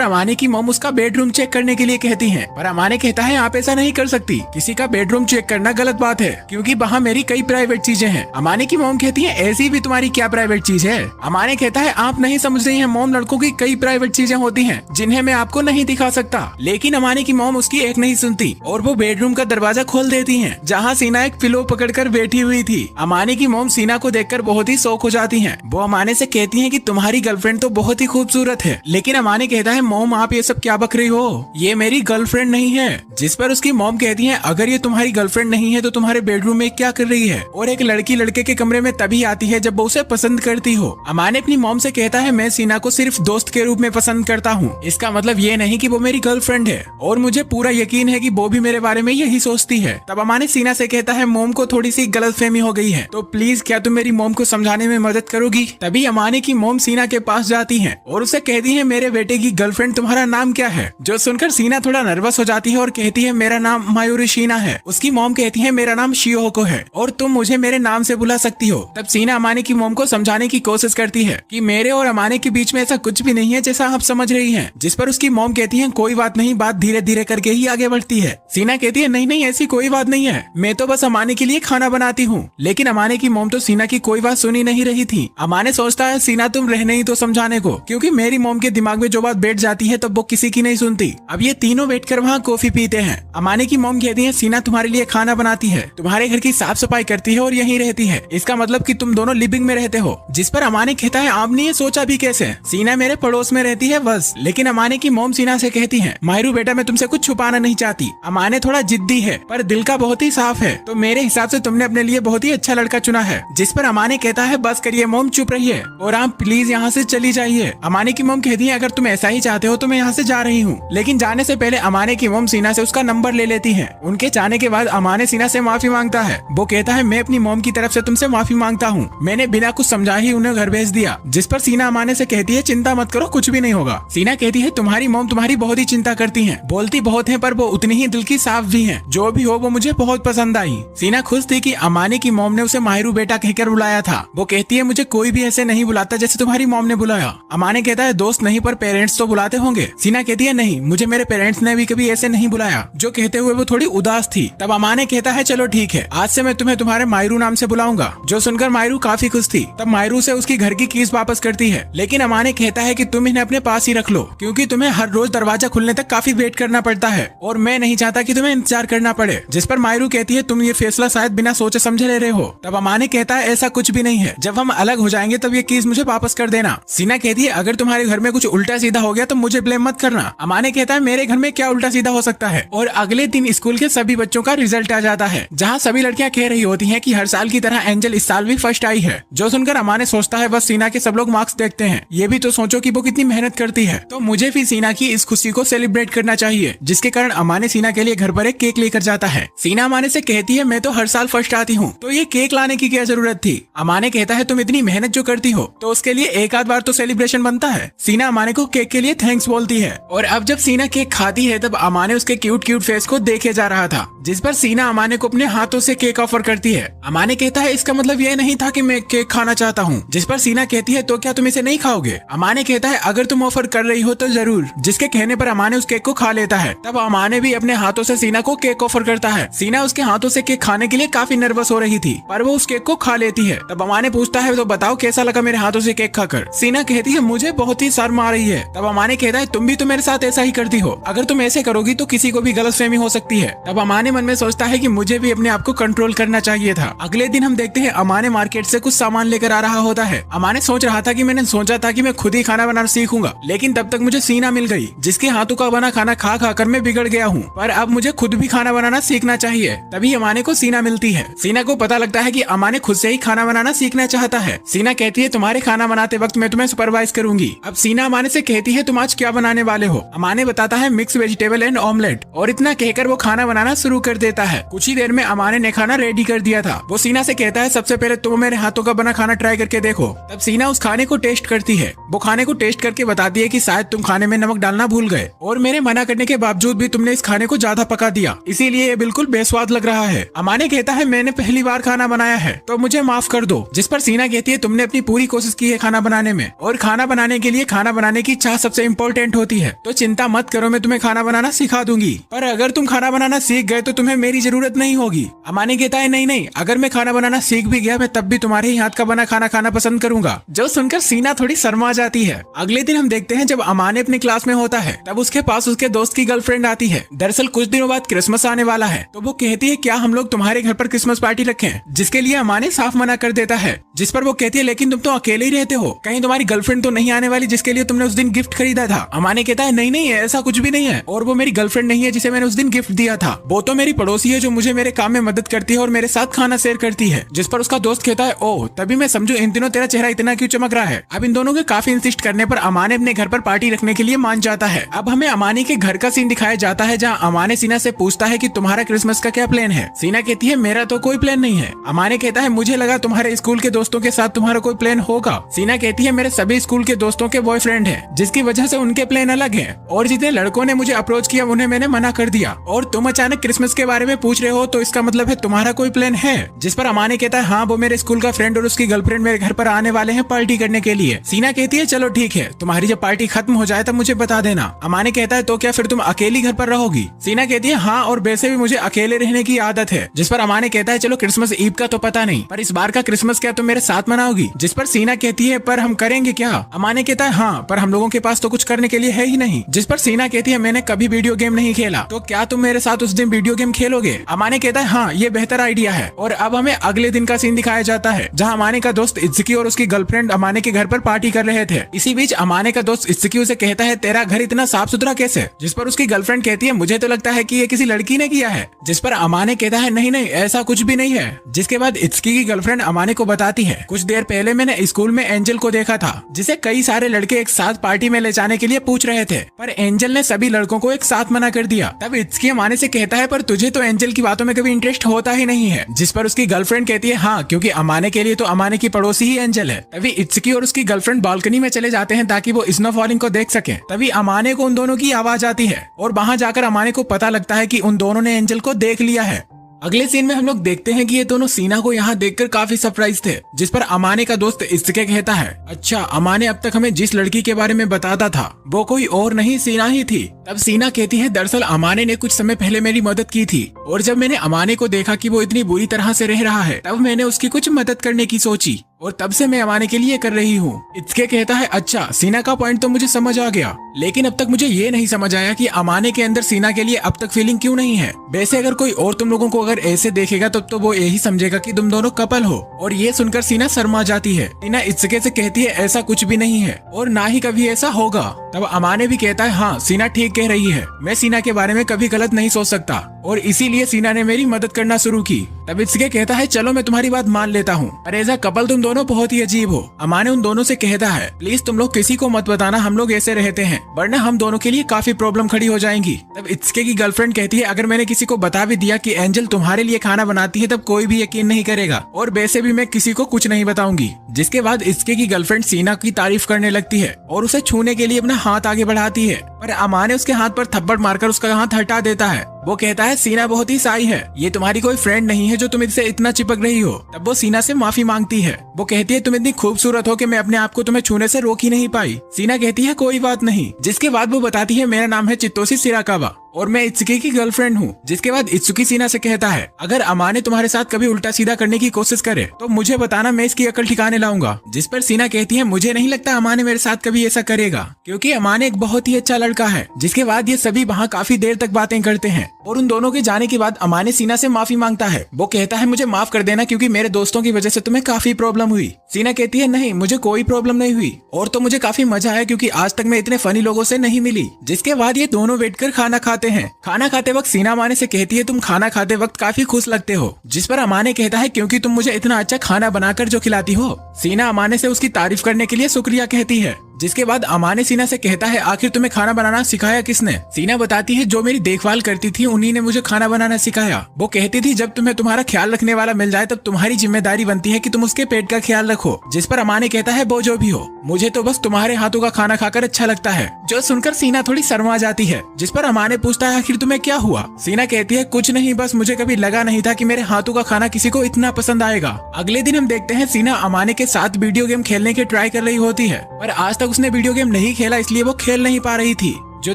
अमाने की मॉम उसका बेडरूम चेक करने के लिए कहती है। पर अमाने कहता है आप ऐसा नहीं कर सकती, किसी का बेडरूम चेक करना गलत बात है क्योंकि वहाँ मेरी कई प्राइवेट चीजें हैं। अमाने की मॉम कहती है ऐसी भी तुम्हारी क्या प्राइवेट चीज है? अमाने कहता है आप नहीं समझ रही हैं मॉम, लड़कों की कई प्राइवेट चीजें होती हैं जिन्हें मैं आपको नहीं दिखा सकता। लेकिन अमाने की मॉम उसकी एक नहीं सुनती और वो बेडरूम का दरवाजा खोल देती हैं जहाँ सीना एक पिलो पकड़कर बैठी हुई थी। अमाने की मॉम सीना को देखकर बहुत ही शौक हो जाती हैं। वो अमाने से कहती हैं कि तुम्हारी गर्लफ्रेंड तो बहुत ही खूबसूरत है। लेकिन अमाने कहता है मॉम आप ये सब क्या बक रही हो, ये मेरी गर्लफ्रेंड नहीं है। जिस पर उसकी मॉम कहती है अगर ये तुम्हारी गर्लफ्रेंड नहीं है तो तुम्हारे बेडरूम में क्या कर रही है? और एक लड़की लड़के के कमरे में तभी आती है जब वो उसे पसंद करती हो। अमाने अपनी मॉम से कहता है मैं सीना को सिर्फ दोस्त के रूप में पसंद करता हूँ, इसका मतलब ये नहीं कि वो मेरी गर्लफ्रेंड है और मुझे पूरा यकीन है कि वो भी मेरे बारे में यही सोचती है। तब अमाने सीना से कहता है मॉम को थोड़ी सी गलतफहमी हो गई है तो प्लीज क्या तुम मेरी मॉम को समझाने में मदद करोगी? तभी अमाने की मॉम सीना के पास जाती है और उसे कहती है मेरे बेटे की गर्लफ्रेंड तुम्हारा नाम क्या है? जो सुनकर सीना थोड़ा नर्वस हो जाती है और कहती है मेरा नाम मायूरी शीना है। उसकी मॉम कहती है मेरा नाम शियोको है और तुम मुझे मेरे नाम से बुला सकती हो। तब सीना अमाने की मॉम को समझाने की कोशिश करती है कि मेरे और अमाने के बीच में ऐसा कुछ भी नहीं है जैसा आप समझ रही हैं। जिस पर उसकी मॉम कहती है कोई बात नहीं, बात धीरे धीरे करके ही आगे बढ़ती है। सीना कहती है नहीं नहीं ऐसी कोई बात नहीं है, मैं तो बस अमाने के लिए खाना बनाती हूँ। लेकिन अमाने की मॉम तो सीना की कोई बात सुनी नहीं रही थी। अमाने सोचता है सीना तुम रह नहीं तो समझाने को, क्योंकि मेरी मॉम के दिमाग में जो बात बैठ जाती है तब वो किसी की नहीं सुनती। अब ये तीनों बैठकर वहाँ कॉफी पीते हैं। अमाने की मॉम कहती है सीना तुम्हारे लिए खाना बनाती है, तुम्हारे घर की साफ सफाई करती है और यहीं रहती है, इसका मतलब कि तुम दोनों लिविंग में रहते हो। जिस पर अमाने कहता है आपने ये सोचा भी कैसे? सीना मेरे पड़ोस में रहती है बस। लेकिन अमाने की मॉम सीना से कहती है मायरू बेटा मैं तुमसे कुछ छुपाना नहीं चाहती, अमाने थोड़ा जिद्दी है पर दिल का बहुत ही साफ है, तो मेरे हिसाब से तुमने अपने लिए बहुत ही अच्छा लड़का चुना है। जिस पर अमाने कहता है बस करिए मॉम, चुप रहिए और आप प्लीज यहाँ से चली जाइए। अमाने की मॉम कहती है अगर तुम ऐसा ही चाहते हो तो मैं यहाँ से जा रही हूँ। लेकिन जाने से पहले अमाने की मॉम सीना से उसका नंबर ले लेती है। उनके जाने के बाद अमाने सीना से माफी मांगता है। वो कहता है मैं अपनी मॉम की तरफ से तुमसे माफी मांगता हूँ, मैंने बिना कुछ समझाए ही उन्हें घर भेज दिया। जिस पर सीना अमाने से कहती है चिंता मत करो, कुछ भी नहीं होगा। सीना कहती है तुम्हारी मॉम तुम्हारी बहुत ही चिंता करती हैं, बोलती बहुत हैं पर वो उतनी ही दिल की साफ भी हैं। जो भी हो वो मुझे बहुत पसंद आई। सीना खुश थी कि अमाने की मॉम ने उसे माहिरू बेटा कहकर बुलाया था। वो कहती है मुझे कोई भी ऐसे नहीं बुलाता जैसे तुम्हारी मॉम ने बुलाया। अमाने कहता है दोस्त नहीं पर पेरेंट्स तो बुलाते होंगे। सीना कहती है नहीं, मुझे मेरे पेरेंट्स ने भी कभी ऐसे नहीं बुलाया। जो कहते हुए वो थोड़ी उदास थी। तब अमाने कहता है चलो ठीक है, आज से मैं तुम्हें तुम्हारे मायरू नाम से बुलाऊंगा। जो सुनकर मायरू काफी खुश थी। तब मायरू से उसकी घर की कीज वापस करती है। लेकिन अमाने कहता है कि तुम इन्हें अपने पास ही रख लो, क्योंकि तुम्हें हर रोज दरवाजा खुलने तक काफी वेट करना पड़ता है और मैं नहीं चाहता कि तुम्हें इंतजार करना पड़े। जिस पर मायरू कहती है तुम ये फैसला शायद बिना सोचे समझे ले रहे हो। तब अमाने कहता है ऐसा कुछ भी नहीं है, जब हम अलग हो जाएंगे तब ये कीज मुझे वापस कर देना। सीना कहती है अगर तुम्हारे घर में कुछ उल्टा सीधा हो गया तो मुझे ब्लेम मत करना। अमाने कहता है मेरे घर में क्या उल्टा सीधा हो सकता है। और अगले दिन स्कूल के सभी बच्चों का रिजल्ट आ जाता है, जहाँ सभी लड़कियाँ कह रही होती है कि हर साल की तरह एंजल इस साल भी फर्स्ट आई है। जो सुनकर अमाने सोचता है बस सीना के सब लोग मार्क्स देखते हैं, ये भी तो सोचो कि वो कितनी मेहनत करती है, तो मुझे भी सीना की इस खुशी को सेलिब्रेट करना चाहिए। जिसके कारण अमाने सीना के लिए घर पर एक केक लेकर जाता है। सीना अमाने से कहती है मैं तो हर साल फर्स्ट आती हूँ, तो ये केक लाने की क्या जरूरत थी? अमाने कहता है तुम इतनी मेहनत जो करती हो तो उसके लिए एक आध बार तो सेलिब्रेशन बनता है। सीना अमाने को केक के लिए थैंक्स बोलती है। और अब जब सीना केक खाती है तब अमाने उसके क्यूट क्यूट फेस को देखे जा रहा था। जिस पर सीना अमाने को अपने हाथों से केक ऑफर करती है। अमाने कहता है इसका मतलब ये नहीं था कि मैं केक खाना चाहता हूँ। जिस पर सीना कहती है तो क्या तुम इसे नहीं खाओगे? अमाने कहता है अगर तुम ऑफर कर रही हो तो जरूर। जिसके कहने पर अमाने उस केक को खा लेता देता है। तब अमाने भी अपने हाथों से सीना को केक ऑफर करता है। सीना उसके हाथों से केक खाने के लिए काफी नर्वस हो रही थी, पर वो उस केक को खा लेती है। तब अमाने पूछता है तो बताओ कैसा लगा मेरे हाथों से केक खाकर। सीना कहती है मुझे बहुत ही शर्म आ रही है। तब अमाने कहता है तुम भी तो मेरे साथ ऐसा ही करती हो, अगर तुम ऐसे करोगी तो किसी को भी गलतफहमी हो सकती है। तब अमाने मन में सोचता है कि मुझे भी अपने आप को कंट्रोल करना चाहिए था। अगले दिन हम देखते हैं अमाने मार्केट से कुछ सामान लेकर आ रहा होता है। अमाने सोच रहा था कि मैंने सोचा था कि मैं खुद ही खाना बनाना सीखूंगा, लेकिन तब तक मुझे सीना मिल गई जिसके हाथों का बना खाना खा खा कर मैं बिगड़ गया हूँ। पर अब मुझे खुद भी खाना बनाना सीखना चाहिए। तभी अमाने को सीना मिलती है। सीना को पता लगता है कि अमाने खुद से ही खाना बनाना सीखना चाहता है। सीना कहती है तुम्हारे खाना बनाते वक्त मैं तुम्हें सुपरवाइज करूंगी। अब सीना अमाने से कहती है तुम आज क्या बनाने वाले हो। अमाने बताता है मिक्स वेजिटेबल एंड ऑमलेट, और इतना कहकर वो खाना बनाना शुरू कर देता है। कुछ ही देर में अमाने ने खाना रेडी कर दिया था। वो सीना से कहता है सबसे पहले तुम मेरे हाथों का बना खाना ट्राई करके देखो। तब सीना उस खाने को टेस्ट करती है। वो खाने को टेस्ट करके बताती है कि शायद तुम खाने में नमक डालना भूल गए, और मेरे मना करने के बावजूद भी तुमने इस खाने को ज्यादा पका दिया, इसीलिए ये बिल्कुल बेस्वाद लग रहा है। अमाने कहता है मैंने पहली बार खाना बनाया है तो मुझे माफ कर दो। जिस पर सीना कहती है तुमने अपनी पूरी कोशिश की है खाना बनाने में, और खाना बनाने के लिए खाना बनाने की चाह सबसे इम्पोर्टेंट होती है, तो चिंता मत करो, मैं तुम्हें खाना बनाना सिखा दूंगी। पर अगर तुम खाना बनाना सीख गए तो तुम्हें मेरी जरूरत नहीं होगी। अमाने कहता है नहीं नहीं, अगर मैं खाना बनाना सीख भी गया मैं तब भी तुम्हारे ही हाथ का बना खाना खाना पसंद करूंगा। जो सुनकर सीना थोड़ी शर्मा जाती है। अगले दिन हम देखते हैं जब अमाने अपने क्लास में होता है तब उसके पास उसके दोस्त की गर्लफ्रेंड आती है। दरअसल कुछ दिनों बाद क्रिसमस आने वाला है, तो वो कहती है क्या हम लोग तुम्हारे घर पर क्रिसमस पार्टी रखें, जिसके लिए अमाने साफ मना कर देता है। जिस पर वो कहती है लेकिन तुम तो अकेले ही रहते हो, कहीं तुम्हारी गर्लफ्रेंड तो नहीं आने वाली जिसके लिए तुमने उस दिन गिफ्ट खरीदा था। अमाने कहता है नहीं नहीं ऐसा कुछ भी नहीं है, और वो मेरी गर्लफ्रेंड नहीं है जिसे मैंने उस दिन गिफ्ट दिया था, वो तो मेरी पड़ोसी है जो मुझे मेरे काम में मदद करती है और मेरे साथ खाना शेयर करती है। जिस पर उसका दोस्त कहता है ओह तभी मैं समझू इन दिनों तेरा चेहरा इतना क्यों चमक रहा है। अब इन दोनों के काफी इंसिस्ट करने पर अमाने अपने घर पर पार्टी रखने के लिए मान जाता है। अब हमें अमाने के घर का सीन दिखाया जाता है जहाँ अमाने सीना से पूछता है कि तुम्हारा क्रिसमस का क्या प्लान है। सीना कहती है मेरा तो कोई प्लान नहीं है। अमाने कहता है मुझे लगा तुम्हारे स्कूल के दोस्तों के साथ तुम्हारा कोई प्लान होगा। सीना कहती है मेरे सभी स्कूल के दोस्तों के बॉयफ्रेंड है, जिसकी वजह से उनके प्लान अलग है, और जितने लड़कों ने मुझे अप्रोच किया उन्हें मैंने मना कर दिया, और तुम अचानक क्रिसमस के बारे में पूछ रहे हो तो इसका मतलब है तुम्हारा कोई प्लान है। जिस पर अमाने कहता है हाँ वो मेरे स्कूल का फ्रेंड और उसकी गर्लफ्रेंड मेरे घर पर आने वाले हैं पार्टी करने के लिए। सीना कहती है चलो ठीक है, तुम्हारी जब पार्टी खत्म हो जाए तब मुझे बता देना। अमाने कहता है तो क्या फिर तुम अकेली घर पर रहोगी। सीना कहती है हाँ, और वैसे भी मुझे अकेले रहने की आदत है। जिस पर अमाने कहता है चलो क्रिसमस ईव का तो पता नहीं, पर इस बार का क्रिसमस क्या तुम मेरे साथ मनाओगी। जिस पर सीना कहती है पर हम करेंगे क्या। अमाने कहता है हाँ, पर हम लोगों के पास तो कुछ करने के लिए है ही नहीं। जिस पर सीना कहती है मैंने कभी वीडियो गेम नहीं खेला, तो क्या तुम मेरे साथ उस दिन वीडियो गेम खेलोगे। अमाने कहता है हाँ ये बेहतर आइडिया है। और अब हमें अगले दिन का सीन दिखाया जाता है जहाँ अमाने का दोस्त इत्सुकी और उसकी गर्लफ्रेंड अमाने के घर पर पार्टी कर रहे थे। इसी बीच अमाने का दोस्त इत्सुकी उसे कहता है तेरा घर इतना साफ सुथरा कैसे। जिस पर उसकी गर्लफ्रेंड कहती है मुझे तो लगता है कि ये किसी लड़की ने किया है। जिस पर अमाने कहता है नहीं नहीं ऐसा कुछ भी नहीं है। जिसके बाद इत्सुकी की गर्लफ्रेंड अमाने को बताती है कुछ देर पहले मैंने स्कूल में एंजल को देखा था, जिसे कई सारे लड़के एक साथ पार्टी में ले जाने के लिए पूछ रहे थे, पर एंजल ने सभी लड़कों को एक साथ मना कर दिया। तब इत्सुकी अमाने से कहता है पर तुझे तो एंजल की बातों में कभी इंटरेस्ट होता ही नहीं है। जिस पर उसकी गर्लफ्रेंड कहती है हाँ, क्योंकि अमाने के लिए तो अमाने की पड़ोसी ही एंजल है। तभी इत्सुकी और उसकी गर्लफ्रेंड बालकनी में चले जाते हैं ताकि वो स्नो फॉलिंग को देख सके। तभी अमाने को उन दोनों की आवाज आती है, और वहाँ जाकर अमाने को पता लगता है कि उन दोनों ने एंजल को देख लिया है। अगले सीन में हम लोग देखते हैं कि ये दोनों सीना को यहाँ देखकर काफी सरप्राइज थे। जिस पर अमाने का दोस्त इत्सुकी कहता है अच्छा, अमाने अब तक हमें जिस लड़की के बारे में बताता था वो कोई और नहीं सीना ही थी। तब सीना कहती है दरअसल अमाने ने कुछ समय पहले मेरी मदद की थी, और जब मैंने अमाने को देखा कि वो इतनी बुरी तरह से रह रहा है तब मैंने उसकी कुछ मदद करने की सोची, और तब से मैं अमाने के लिए कर रही हूँ। इत्सुकी कहता है अच्छा, सीना का पॉइंट तो मुझे समझ आ गया, लेकिन अब तक मुझे ये नहीं समझ आया कि अमाने के अंदर सीना के लिए अब तक फीलिंग क्यों नहीं है। वैसे अगर कोई और तुम लोगों को अगर ऐसे देखेगा तब तो वो यही समझेगा कि तुम दोनों कपल हो। और ये सुनकर सीना शर्मा जाती है। सीना इत्सुकी से कहती है ऐसा कुछ भी नहीं है, और ना ही कभी ऐसा होगा। तब अमाने भी कहता है हाँ सीना ठीक कह रही है, मैं सीना के बारे में कभी गलत नहीं सोच सकता, और इसीलिए सीना ने मेरी मदद करना शुरू की। तब इत्सुकी कहता है चलो मैं तुम्हारी बात मान लेता हूँ, पर एज अ कपल तुम दोनों बहुत ही अजीब हो। अमाने उन दोनों से कहता है प्लीज तुम लोग किसी को मत बताना हम लोग ऐसे रहते हैं, वरना हम दोनों के लिए काफी प्रॉब्लम खड़ी हो जाएंगी। तब इत्सुकी की गर्लफ्रेंड कहती है अगर मैंने किसी को बता भी दिया कि एंजल तुम्हारे लिए खाना बनाती है तब कोई भी यकीन नहीं करेगा, और वैसे भी मैं किसी को कुछ नहीं बताऊंगी। जिसके बाद इत्सुकी की गर्लफ्रेंड सीना की तारीफ करने लगती है और उसे छूने के लिए अपना हाथ आगे बढ़ाती है, पर अमाने उसके हाथ पर थप्पड़ मारकर उसका हाथ हटा देता है। वो कहता है सीना बहुत ही साई है, ये तुम्हारी कोई फ्रेंड नहीं है जो तुम इससे इतना चिपक रही हो। तब वो सीना से माफी मांगती है। वो कहती है तुम इतनी खूबसूरत हो कि मैं अपने आप को तुम्हें छूने से रोक ही नहीं पाई। सीना कहती है कोई बात नहीं। जिसके बाद वो बताती है मेरा नाम है चित्तोसी सिराकावा और मैं इत्सुकी की गर्लफ्रेंड हूँ। जिसके बाद इत्सुकी सीना से कहता है अगर अमाने तुम्हारे साथ कभी उल्टा सीधा करने की कोशिश करे तो मुझे बताना, मैं इसकी अकल ठिकाने लाऊंगा। जिस पर सीना कहती है मुझे नहीं लगता अमाने मेरे साथ कभी ऐसा करेगा, क्योंकि अमाने एक बहुत ही अच्छा लड़का है। जिसके बाद ये सभी वहाँ काफी देर तक बातें करते हैं और उन दोनों के जाने के बाद अमाने सीना से माफी मांगता है। वो कहता है मुझे माफ कर देना क्योंकि मेरे दोस्तों की वजह से तुम्हें काफी प्रॉब्लम हुई। सीना कहती है नहीं, मुझे कोई प्रॉब्लम नहीं हुई और तो मुझे काफी मजा आया क्योंकि आज तक मैं इतने फनी लोगों से नहीं मिली। जिसके बाद ये दोनों बैठकर खाना खाते हैं। खाना खाते वक्त सीना अमाने से कहती है तुम खाना खाते वक्त काफी खुश लगते हो। जिस पर अमाने कहता है क्योंकि तुम मुझे इतना अच्छा खाना बनाकर जो खिलाती हो। सीना अमाने से उसकी तारीफ करने के लिए शुक्रिया कहती है। जिसके बाद अमाने सीना से कहता है आखिर तुम्हें खाना बनाना सिखाया किसने। सीना बताती है जो मेरी देखभाल करती थी उन्हीं ने मुझे खाना बनाना सिखाया। वो कहती थी जब तुम्हें तुम्हारा ख्याल रखने वाला मिल जाए तब तुम्हारी जिम्मेदारी बनती है कि तुम उसके पेट का ख्याल रखो। जिस पर अमाने कहता है वो जो भी हो, मुझे तो बस तुम्हारे हाथों का खाना खाकर अच्छा लगता है। जो सुनकर सीना थोड़ी शर्मा जाती है। जिस पर अमाने पूछता है आखिर तुम्हें क्या हुआ। सीना कहती है कुछ नहीं, बस मुझे कभी लगा नहीं था कि मेरे हाथों का खाना किसी को इतना पसंद आएगा। अगले दिन हम देखते हैं सीना अमाने के साथ वीडियो गेम खेलने की ट्राई कर रही होती है, पर आज तक उसने वीडियो गेम नहीं खेला इसलिए वो खेल नहीं पा रही थी। जो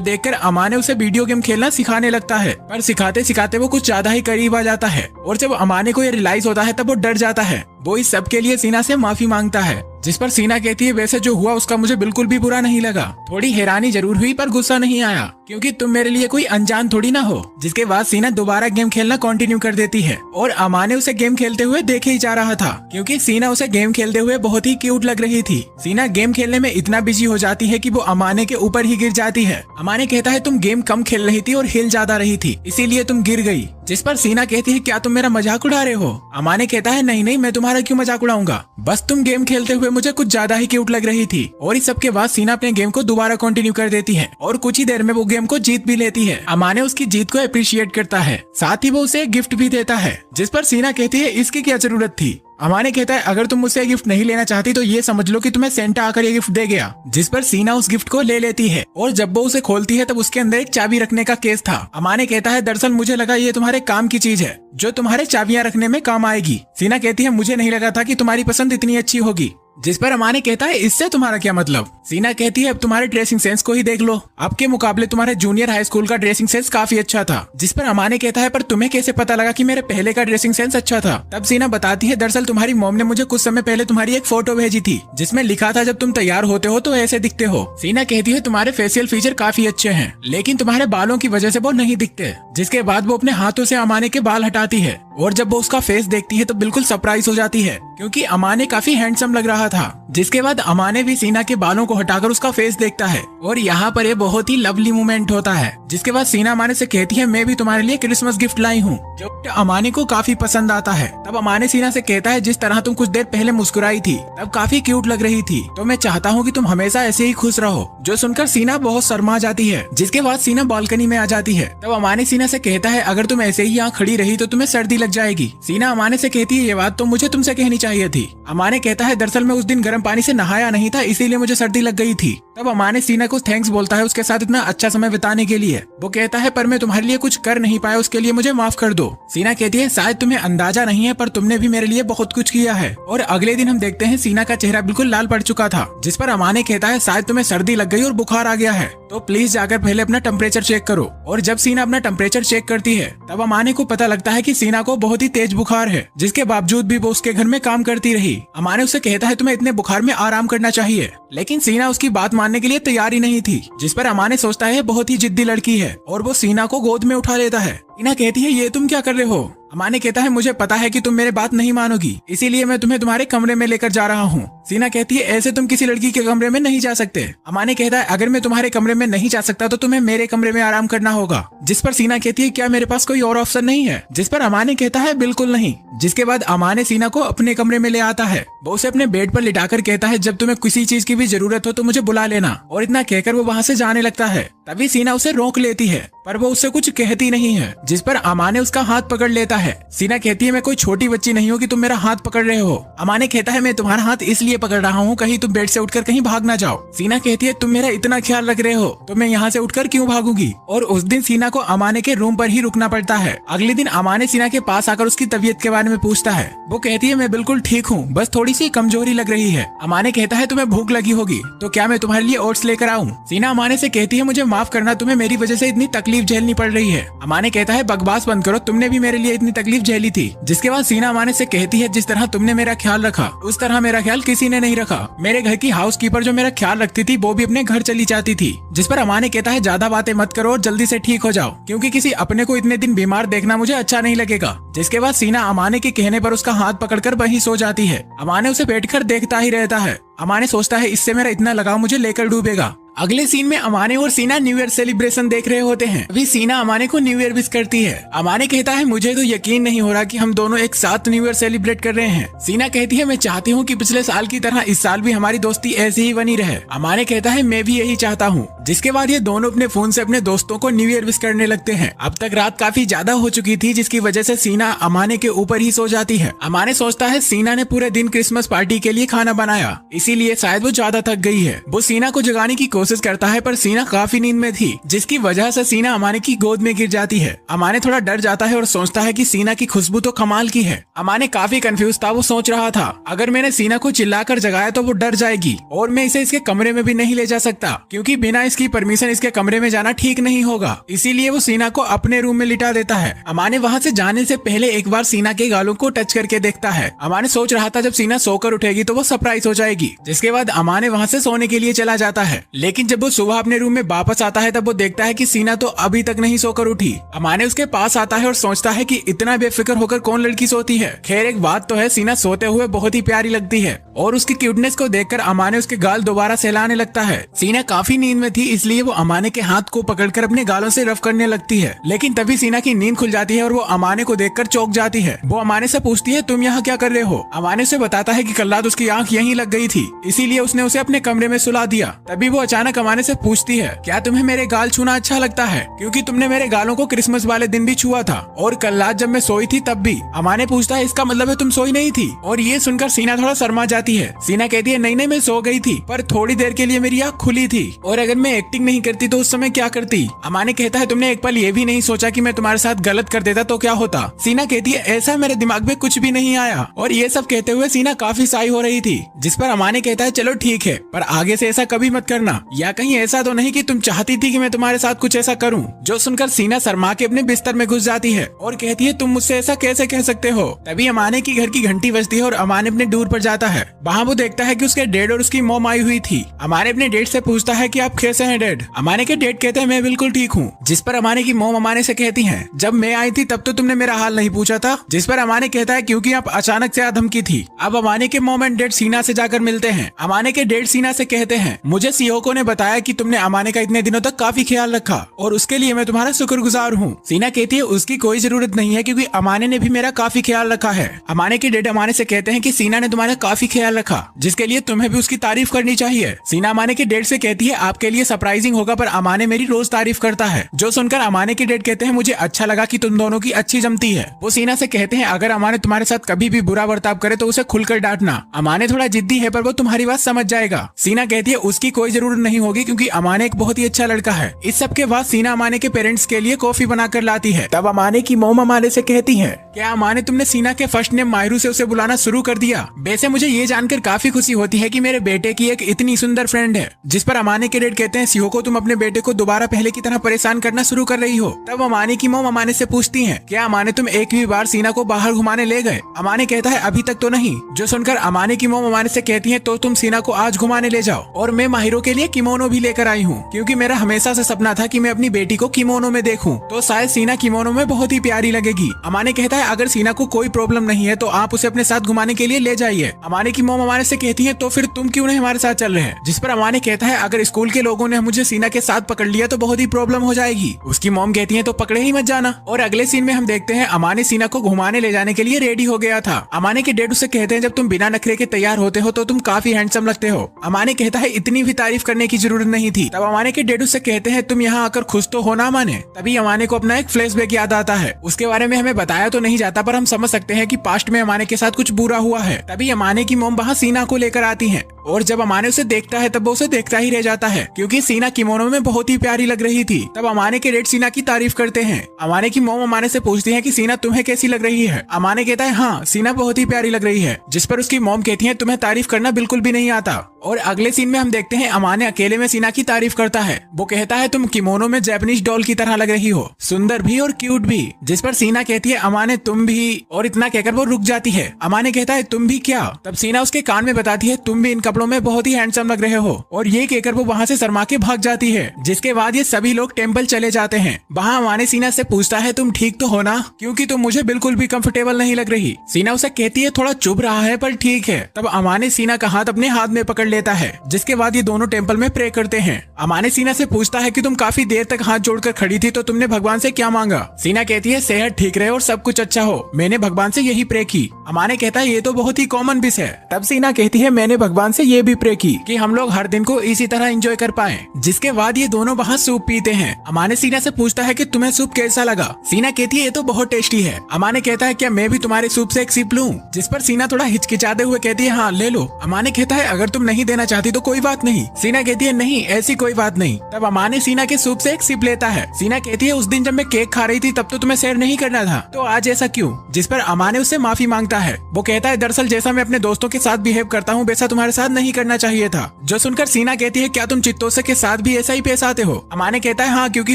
देखकर अमाने उसे वीडियो गेम खेलना सिखाने लगता है, पर सिखाते सिखाते वो कुछ ज्यादा ही करीब आ जाता है और जब अमाने को ये रियलाइज होता है तब वो डर जाता है। वो इस सब के लिए सीना से माफी मांगता है। जिस पर सीना कहती है वैसे जो हुआ उसका मुझे बिल्कुल भी बुरा नहीं लगा, थोड़ी हैरानी जरूर हुई पर गुस्सा नहीं आया क्योंकि तुम मेरे लिए कोई अनजान थोड़ी ना हो। जिसके बाद सीना दोबारा गेम खेलना कंटिन्यू कर देती है और अमाने उसे गेम खेलते हुए देखे ही जा रहा था क्योंकि सीना उसे गेम खेलते हुए बहुत ही क्यूट लग रही थी। सीना गेम खेलने में इतना बिजी हो जाती है कि वो अमाने के ऊपर ही गिर जाती है। अमाने कहता है तुम गेम कम खेल रही थी और हिल ज्यादा रही थी इसीलिए तुम गिर गई। जिस पर सीना कहती है क्या तुम मेरा मजाक उड़ा रहे हो। अमाने कहता है नहीं नहीं, मैं तुम्हारा क्यों मजाक उड़ाऊंगा, बस तुम गेम खेलते हुए मुझे कुछ ज्यादा ही क्यूट लग रही थी। और इस सब के बाद सीना अपने गेम को दोबारा कंटिन्यू कर देती है और कुछ ही देर में वो गेम को जीत भी लेती है। अमाने उसकी जीत को अप्रिशिएट करता है, साथ ही वो उसे एक गिफ्ट भी देता है। जिस पर सीना कहती है इसकी क्या जरूरत थी। अमाने कहता है अगर तुम मुझसे गिफ्ट नहीं लेना चाहती तो ये समझ लो कि तुम्हें सेंटा आकर ये गिफ्ट दे गया। जिस पर सीना उस गिफ्ट को ले लेती है और जब वो उसे खोलती है तब उसके अंदर एक चाबी रखने का केस था। अमाने कहता है दरअसल मुझे लगा ये तुम्हारे काम की चीज है जो तुम्हारे चाबियां रखने में काम आएगी। सीना कहती है मुझे नहीं लगा था कि तुम्हारी पसंद इतनी अच्छी होगी। जिस पर अमाने कहता है इससे तुम्हारा क्या मतलब। सीना कहती है अब तुम्हारे ड्रेसिंग सेंस को ही देख लो, अब के मुकाबले तुम्हारे जूनियर हाई स्कूल का ड्रेसिंग सेंस काफी अच्छा था। जिस पर अमाने कहता है पर तुम्हें कैसे पता लगा कि मेरे पहले का ड्रेसिंग सेंस अच्छा था। तब सीना बताती है दरअसल तुम्हारी मॉम ने मुझे कुछ समय पहले तुम्हारी एक फोटो भेजी थी जिसमें लिखा था जब तुम तैयार होते हो तो ऐसे दिखते हो। सीना कहती है तुम्हारे फेशियल फीचर काफी अच्छे हैं लेकिन तुम्हारे बालों की वजह से वो नहीं दिखते। जिसके बाद वो अपने हाथों से अमाने के बाल हटाती है और जब वो उसका फेस देखती है तो बिल्कुल सरप्राइज हो जाती है क्योंकि अमाने काफी हैंडसम लग रहा था। जिसके बाद अमाने भी सीना के बालों को हटाकर उसका फेस देखता है और यहाँ पर ये बहुत ही लवली मोमेंट होता है। जिसके बाद सीना अमाने से कहती है मैं भी तुम्हारे लिए क्रिसमस गिफ्ट लाई हूँ, जो अमाने को काफी पसंद आता है। तब अमाने सीना से कहता है जिस तरह तुम कुछ देर पहले मुस्कुराई थी तब काफी क्यूट लग रही थी, तो मैं चाहता हूँ कि तुम हमेशा ऐसे ही खुश रहो। जो सुनकर सीना बहुत शर्मा जाती है। जिसके बाद सीना बालकनी में आ जाती है। तब अमाने सीना से कहता है अगर तुम ऐसे ही यहाँ खड़ी रही तो तुम्हें सर्दी लग जाएगी। सीना अमाने से कहती है ये बात तो मुझे तुमसे कहनी चाहिए थी। अमाने कहता है दरअसल मैं उस दिन गर्म पानी से नहाया नहीं था इसीलिए मुझे सर्दी लग गई थी। तब अमाने सीना को थैंक्स बोलता है उसके साथ इतना अच्छा समय बिताने के लिए। वो कहता है पर मैं तुम्हारे लिए कुछ कर नहीं पाया, उसके लिए मुझे माफ कर दो। सीना कहती है शायद तुम्हें अंदाजा नहीं है पर तुमने भी मेरे लिए बहुत कुछ किया है। और अगले दिन हम देखते हैं सीना का चेहरा बिल्कुल लाल पड़ चुका था। जिस पर अमाने कहता है शायद तुम्हें सर्दी लग गई और बुखार आ गया है तो प्लीज जाकर पहले अपना टेम्परेचर चेक करो। और जब सीना अपना टेम्परेचर चेक करती है तब अमाने को पता लगता है कि सीना को बहुत ही तेज बुखार है। जिसके बावजूद भी वो उसके घर में काम करती रही। अमाने उसे कहता है तुम्हें इतने बुखार में आराम करना चाहिए, लेकिन सीना उसकी बात मानने के लिए तैयार ही नहीं थी। जिस पर अमाने सोचता है बहुत ही जिद्दी लड़की है और वो सीना को गोद में उठा लेता है। सीना कहती है ये तुम क्या कर रहे हो। अमाने कहता है मुझे पता है कि तुम मेरे बात नहीं मानोगी इसीलिए मैं तुम्हें तुम्हारे कमरे में लेकर जा रहा हूँ। सीना कहती है ऐसे तुम किसी लड़की के कमरे में नहीं जा सकते। अमाने कहता है अगर मैं तुम्हारे कमरे में नहीं जा सकता तो तुम्हें मेरे कमरे में आराम करना होगा। जिस पर सीना कहती है क्या मेरे पास कोई और ऑप्शन नहीं है। जिस पर अमाने कहता है बिल्कुल नहीं। जिसके बाद अमाने सीना को अपने कमरे में ले आता है। वो उसे अपने बेड पर लिटाकर कहता है जब तुम्हें किसी चीज की भी जरूरत हो तो मुझे बुला लेना। और इतना कहकर वो वहाँ से जाने लगता है। तभी सीना उसे रोक लेती है, पर वो उससे कुछ कहती नहीं है, जिस पर अमाने उसका हाथ पकड़ लेता है। सीना कहती है मैं कोई छोटी बच्ची नहीं हूँ कि तुम मेरा हाथ पकड़ रहे हो। अमाने कहता है मैं तुम्हारा हाथ इसलिए पकड़ रहा हूँ कहीं तुम बेड से उठकर कहीं भाग ना जाओ। सीना कहती है तुम मेरा इतना ख्याल रख रहे हो तो मैं यहाँ से उठकर क्यों भागूंगी। और उस दिन सीना को अमाने के रूम पर ही रुकना पड़ता है। अगले दिन अमाने सीना के पास आकर उसकी तबीयत के बारे में पूछता है। वो कहती है मैं बिल्कुल ठीक हूँ, बस थोड़ी सी कमजोरी लग रही है। अमाने कहता है तुम्हें भूख लगी होगी तो क्या मैं तुम्हारे लिए ओट्स लेकर आऊँ। सीना अमाने से कहती है मुझे माफ करना, तुम्हें मेरी वजह से इतनी तकलीफ झेलनी पड़ रही है। अमाने कहता है बकवास बंद करो, तुमने भी मेरे लिए इतनी तकलीफ झेली थी। जिसके बाद सीना अमाने से कहती है जिस तरह तुमने मेरा ख्याल रखा उस तरह मेरा ख्याल किसी ने नहीं रखा। मेरे घर की हाउस कीपर जो मेरा ख्याल रखती थी वो भी अपने घर चली जाती थी। जिस पर अमाने कहता है ज्यादा बातें मत करो और जल्दी से ठीक हो जाओ, क्योंकि किसी अपने को इतने दिन बीमार देखना मुझे अच्छा नहीं लगेगा। जिसके बाद सीना अमाने के कहने पर उसका हाथ पकड़कर वहीं सो जाती है। अमाने उसे बैठकर देखता ही रहता है। अमाने सोचता है इससे मेरा इतना लगाव मुझे लेकर डूबेगा। अगले सीन में अमाने और सीना न्यू ईयर सेलिब्रेशन देख रहे होते हैं। अभी सीना अमाने को न्यू ईयर विश करती है। अमाने कहता है मुझे तो यकीन नहीं हो रहा कि हम दोनों एक साथ न्यू ईयर सेलिब्रेट कर रहे हैं। सीना कहती है मैं चाहती हूँ कि पिछले साल की तरह इस साल भी हमारी दोस्ती ऐसी ही बनी रहे। अमाने कहता है मैं भी यही चाहता हूँ। जिसके बाद ये दोनों अपने फोन से अपने दोस्तों को न्यू ईयर विश करने लगते हैं। अब तक रात काफी ज्यादा हो चुकी थी, जिसकी वजह से सीना अमाने के ऊपर ही सो जाती है। अमाने सोचता है सीना ने पूरे दिन क्रिसमस पार्टी के लिए खाना बनाया, इसीलिए शायद वो ज्यादा थक गई है। वो सीना को जगाने की कोशिश करता है पर सीना काफी नींद में थी, जिसकी वजह से सीना अमाने की गोद में गिर जाती है। अमाने थोड़ा डर जाता है और सोचता है कि सीना की खुशबू तो कमाल की है। अमाने काफी कंफ्यूज था। वो सोच रहा था अगर मैंने सीना को चिल्लाकर जगाया तो वो डर जाएगी और मैं इसे इसके कमरे में भी नहीं ले जा सकता, क्योंकि बिना इसकी परमिशन इसके कमरे में जाना ठीक नहीं होगा। इसीलिए वो सीना को अपने रूम में लिटा देता है। अमाने वहाँ से जाने से पहले एक बार सीना के गालों को टच करके देखता है। अमाने सोच रहा था जब सीना सोकर उठेगी तो वो सरप्राइज हो जाएगी। जिसके बाद अमाने वहाँ से सोने के लिए चला जाता है। लेकिन जब वो सुबह अपने रूम में वापस आता है तब वो देखता है कि सीना तो अभी तक नहीं सोकर उठी। अमाने उसके पास आता है और सोचता है कि इतना बेफिक्र होकर कौन लड़की सोती है। खैर एक बात तो है, सीना सोते हुए बहुत ही प्यारी लगती है और उसकी क्यूटनेस को देखकर अमाने उसके गाल दोबारा सहलाने लगता है। सीना काफी नींद में थी, इसलिए वो अमाने के हाथ को पकड़कर अपने गालों से रफ करने लगती है। लेकिन तभी सीना की नींद खुल जाती है और वो अमाने को देखकर चौंक जाती है। वो अमाने से पूछती है तुम यहाँ क्या कर रहे हो। अमाने उसे बताता है कि कल रात उसकी आंख यहीं लग गई थी, इसीलिए उसने उसे अपने कमरे में सुला दिया। तभी वो अचानक अमाने से पूछती है क्या तुम्हें मेरे गाल छूना अच्छा लगता है, क्योंकि तुमने मेरे गालों को क्रिसमस वाले दिन भी छुआ था और कल रात जब मैं सोई थी तब भी। अमाने पूछता है इसका मतलब है तुम सोई नहीं थी, और ये सुनकर सीना थोड़ा शर्मा जाती है। सीना कहती है नहीं मैं सो गई थी, पर थोड़ी देर के लिए मेरी आंख खुली थी, और अगर मैं एक्टिंग नहीं करती तो उस समय क्या करती। अमाने कहता है तुमने एक पल ये भी नहीं सोचा कि मैं तुम्हारे साथ गलत कर देता तो क्या होता। सीना कहती है ऐसा मेरे दिमाग में कुछ भी नहीं आया। और ये सब कहते हुए सीना काफी साई हो रही थी। जिस पर अमाने कहता है चलो ठीक है, पर आगे से ऐसा कभी मत करना, या कहीं ऐसा तो नहीं कि तुम चाहती थी कि मैं तुम्हारे साथ कुछ ऐसा करूं। जो सुनकर सीना शर्मा के अपने बिस्तर में घुस जाती है और कहती है तुम मुझसे ऐसा कैसे कह सकते हो। तभी अमाने की घर की घंटी बजती है और अमाने अपने डूर पर जाता है। वहाँ वो देखता है कि उसके डैड और उसकी मॉम आई हुई थी। अमाने अपने डैड से पूछता है कि आप कैसे हैं डैड। अमाने के डैड कहते हैं मैं बिल्कुल ठीक हूँ। जिस पर अमाने की मॉम अमाने से कहती है जब मैं आई थी तब तो तुमने मेरा हाल नहीं पूछा था। जिस पर अमाने कहता है क्योंकि आप अचानक से धमकी थी। अब अमाने के मॉम एंड डैड सीना से जाकर मिलते हैं। अमाने के डैड सीना से कहते हैं मुझे सीओको ने बताया कि तुमने अमाने का इतने दिनों तक काफी ख्याल रखा और उसके लिए मैं तुम्हारा शुक्रगुजार हूँ। सीना कहती है उसकी कोई जरूरत नहीं है, क्योंकि अमाने ने भी मेरा काफी ख्याल रखा है। अमाने के डैड अमाने से कहते हैं कि सीना ने तुम्हारा काफी ख्याल रखा, जिसके लिए तुम्हें भी उसकी तारीफ करनी चाहिए। सीना अमाने के डैड से कहती है आपके लिए सरप्राइजिंग होगा, पर अमाने मेरी रोज तारीफ करता है। जो सुनकर अमाने के डैड कहते हैं मुझे अच्छा लगा कि तुम दोनों की अच्छी जमती है। वो सीना से कहते हैं अगर अमाने तुम्हारे साथ कभी भी बुरा बर्ताव करे तो उसे खुलकर डांटना। अमाने थोड़ा जिद्दी है पर वो तुम्हारी बात समझ जाएगा। सीना कहती है उसकी कोई जरूरत नहीं होगी, क्योंकि अमाने एक बहुत ही अच्छा लड़का है। इस सब के बाद सीना अमाने के पेरेंट्स के लिए कॉफी बनाकर लाती है। तब अमाने की मॉम अमाने से कहती है क्या अमाने तुमने सीना के फर्स्ट नेम माहिरू से उसे बुलाना शुरू कर दिया। वैसे मुझे ये जानकर काफी खुशी होती है कि मेरे बेटे की एक इतनी सुंदर फ्रेंड है। जिस पर अमाने के डैड कहते हैं सीओको तुम अपने बेटे को दोबारा पहले की तरह परेशान करना शुरू कर रही हो। तब अमाने की मॉम अमाने से पूछती है क्या अमाने तुम एक भी बार सीना को बाहर घुमाने ले गए। अमाने कहता है अभी तक तो नहीं। जो सुनकर अमाने की मॉम अमाने से कहती है तो तुम सीना को आज घुमाने ले जाओ, और मैं माहिरो के लिए किमोनो भी लेकर आई हूँ, क्योंकि मेरा हमेशा से सपना था कि मैं अपनी बेटी को किमोनो में देखूं, तो शायद सीना किमोनो में बहुत ही प्यारी लगेगी। अमाने कहता है अगर सीना को कोई प्रॉब्लम नहीं है तो आप उसे अपने साथ घुमाने के लिए ले जाइए। अमाने की मॉम अमाने से कहती है तो फिर तुम क्यों नहीं हमारे साथ चल रहे हैं। जिस पर अमाने कहता है अगर स्कूल के लोगों ने मुझे सीना के साथ पकड़ लिया तो बहुत ही प्रॉब्लम हो जाएगी। उसकी मॉम कहती है तो पकड़े ही मत जाना। और अगले सीन में हम देखते हैं अमाने सीना को घुमाने ले जाने के लिए रेडी हो गया था। अमाने के डैड उससे कहते हैं जब तुम बिना नखरे के तैयार होते हो तो तुम काफी हैंडसम लगते हो। अमाने कहता है इतनी भी तारीफ करने करने की जरूरत नहीं थी। तब अमाने के डैड उससे कहते हैं तुम यहाँ आकर खुश तो हो ना अमाने। तभी अमाने को अपना एक फ्लैशबैक याद आता है। उसके बारे में हमें बताया तो नहीं जाता, पर हम समझ सकते हैं कि पास्ट में अमाने के साथ कुछ बुरा हुआ है। तभी अमाने की मॉम वहाँ सीना को लेकर आती है और जब अमाने उसे देखता है तब वो उसे देखता ही रह जाता है, क्योंकि सीना किमोनो में बहुत ही प्यारी लग रही थी। तब अमाने के डैड सीना की तारीफ करते हैं। अमाने की मॉम अमाने से पूछती है कि सीना तुम्हें कैसी लग रही है। अमाने कहता है हाँ सीना बहुत ही प्यारी लग रही है, जिस पर उसकी मॉम कहती है तुम्हें तारीफ करना बिल्कुल भी नहीं आता। और अगले सीन में हम देखते हैं अमाने अकेले में सीना की तारीफ करता है। वो कहता है तुम किमोनो में जैपनीज डॉल की तरह लग रही हो, सुंदर भी और क्यूट भी। जिस पर सीना कहती है अमाने तुम भी, और इतना कहकर वो रुक जाती है। अमाने कहता है तुम भी क्या? तब सीना उसके कान में बताती है तुम भी इन कपड़ों में बहुत ही हैंडसम लग रहे हो, और ये कहकर वो वहाँ से शर्मा के भाग जाती है। जिसके बाद ये सभी लोग टेम्पल चले जाते हैं। वहाँ अमाने सीना से पूछता है तुम ठीक तो हो ना, क्योंकि तुम मुझे बिल्कुल भी कंफर्टेबल नहीं लग रही। सीना उसे कहती है थोड़ा चुभ रहा है पर ठीक है। तब अमाने सीना का हाथ अपने हाथ में पकड़ लेता है। जिसके बाद ये दोनों टेम्पल में प्रे करते हैं। अमाने सीना से पूछता है कि तुम काफी देर तक हाथ जोड़कर खड़ी थी तो तुमने भगवान से क्या मांगा? सीना कहती है सेहत ठीक रहे और सब कुछ अच्छा हो, मैंने भगवान से यही प्रे की। अमाने कहता है ये तो बहुत ही कॉमन विश है। तब सीना कहती है मैंने भगवान से ये भी प्रे की कि हम लोग हर दिन को इसी तरह एंजॉय कर पाएं। जिसके बाद ये दोनों वहाँ सूप पीते हैं। अमाने सीना से पूछता है कि तुम्हें सूप कैसा लगा? सीना कहती है ये तो बहुत टेस्टी है। अमाने कहता है क्या मैं भी तुम्हारे सूप से एक सिप लूं? जिस पर सीना थोड़ा हिचकिचाते हुए कहती है हाँ ले लो। अमाने कहता है अगर तुम नहीं देना चाहती तो कोई बात नहीं। सीना कहती है नहीं ऐसी कोई बात नहीं। तब अमाने सीना के सूप से एक सिप लेता है। सीना कहती है उस दिन जब मैं केक खा रही थी तब तो तुम्हें शेयर नहीं करना था, तो आज ऐसा क्यों? जिस पर अमाने उससे माफी मांगता है। वो कहता है दरअसल जैसा मैं अपने दोस्तों के साथ बिहेव करता हूँ वैसा तुम्हारे साथ नहीं करना चाहिए था। जो सुनकर सीना कहती है क्या तुम चित्तोसे के साथ भी ऐसा ही पेश आते हो? अमाने कहता है हाँ क्योंकि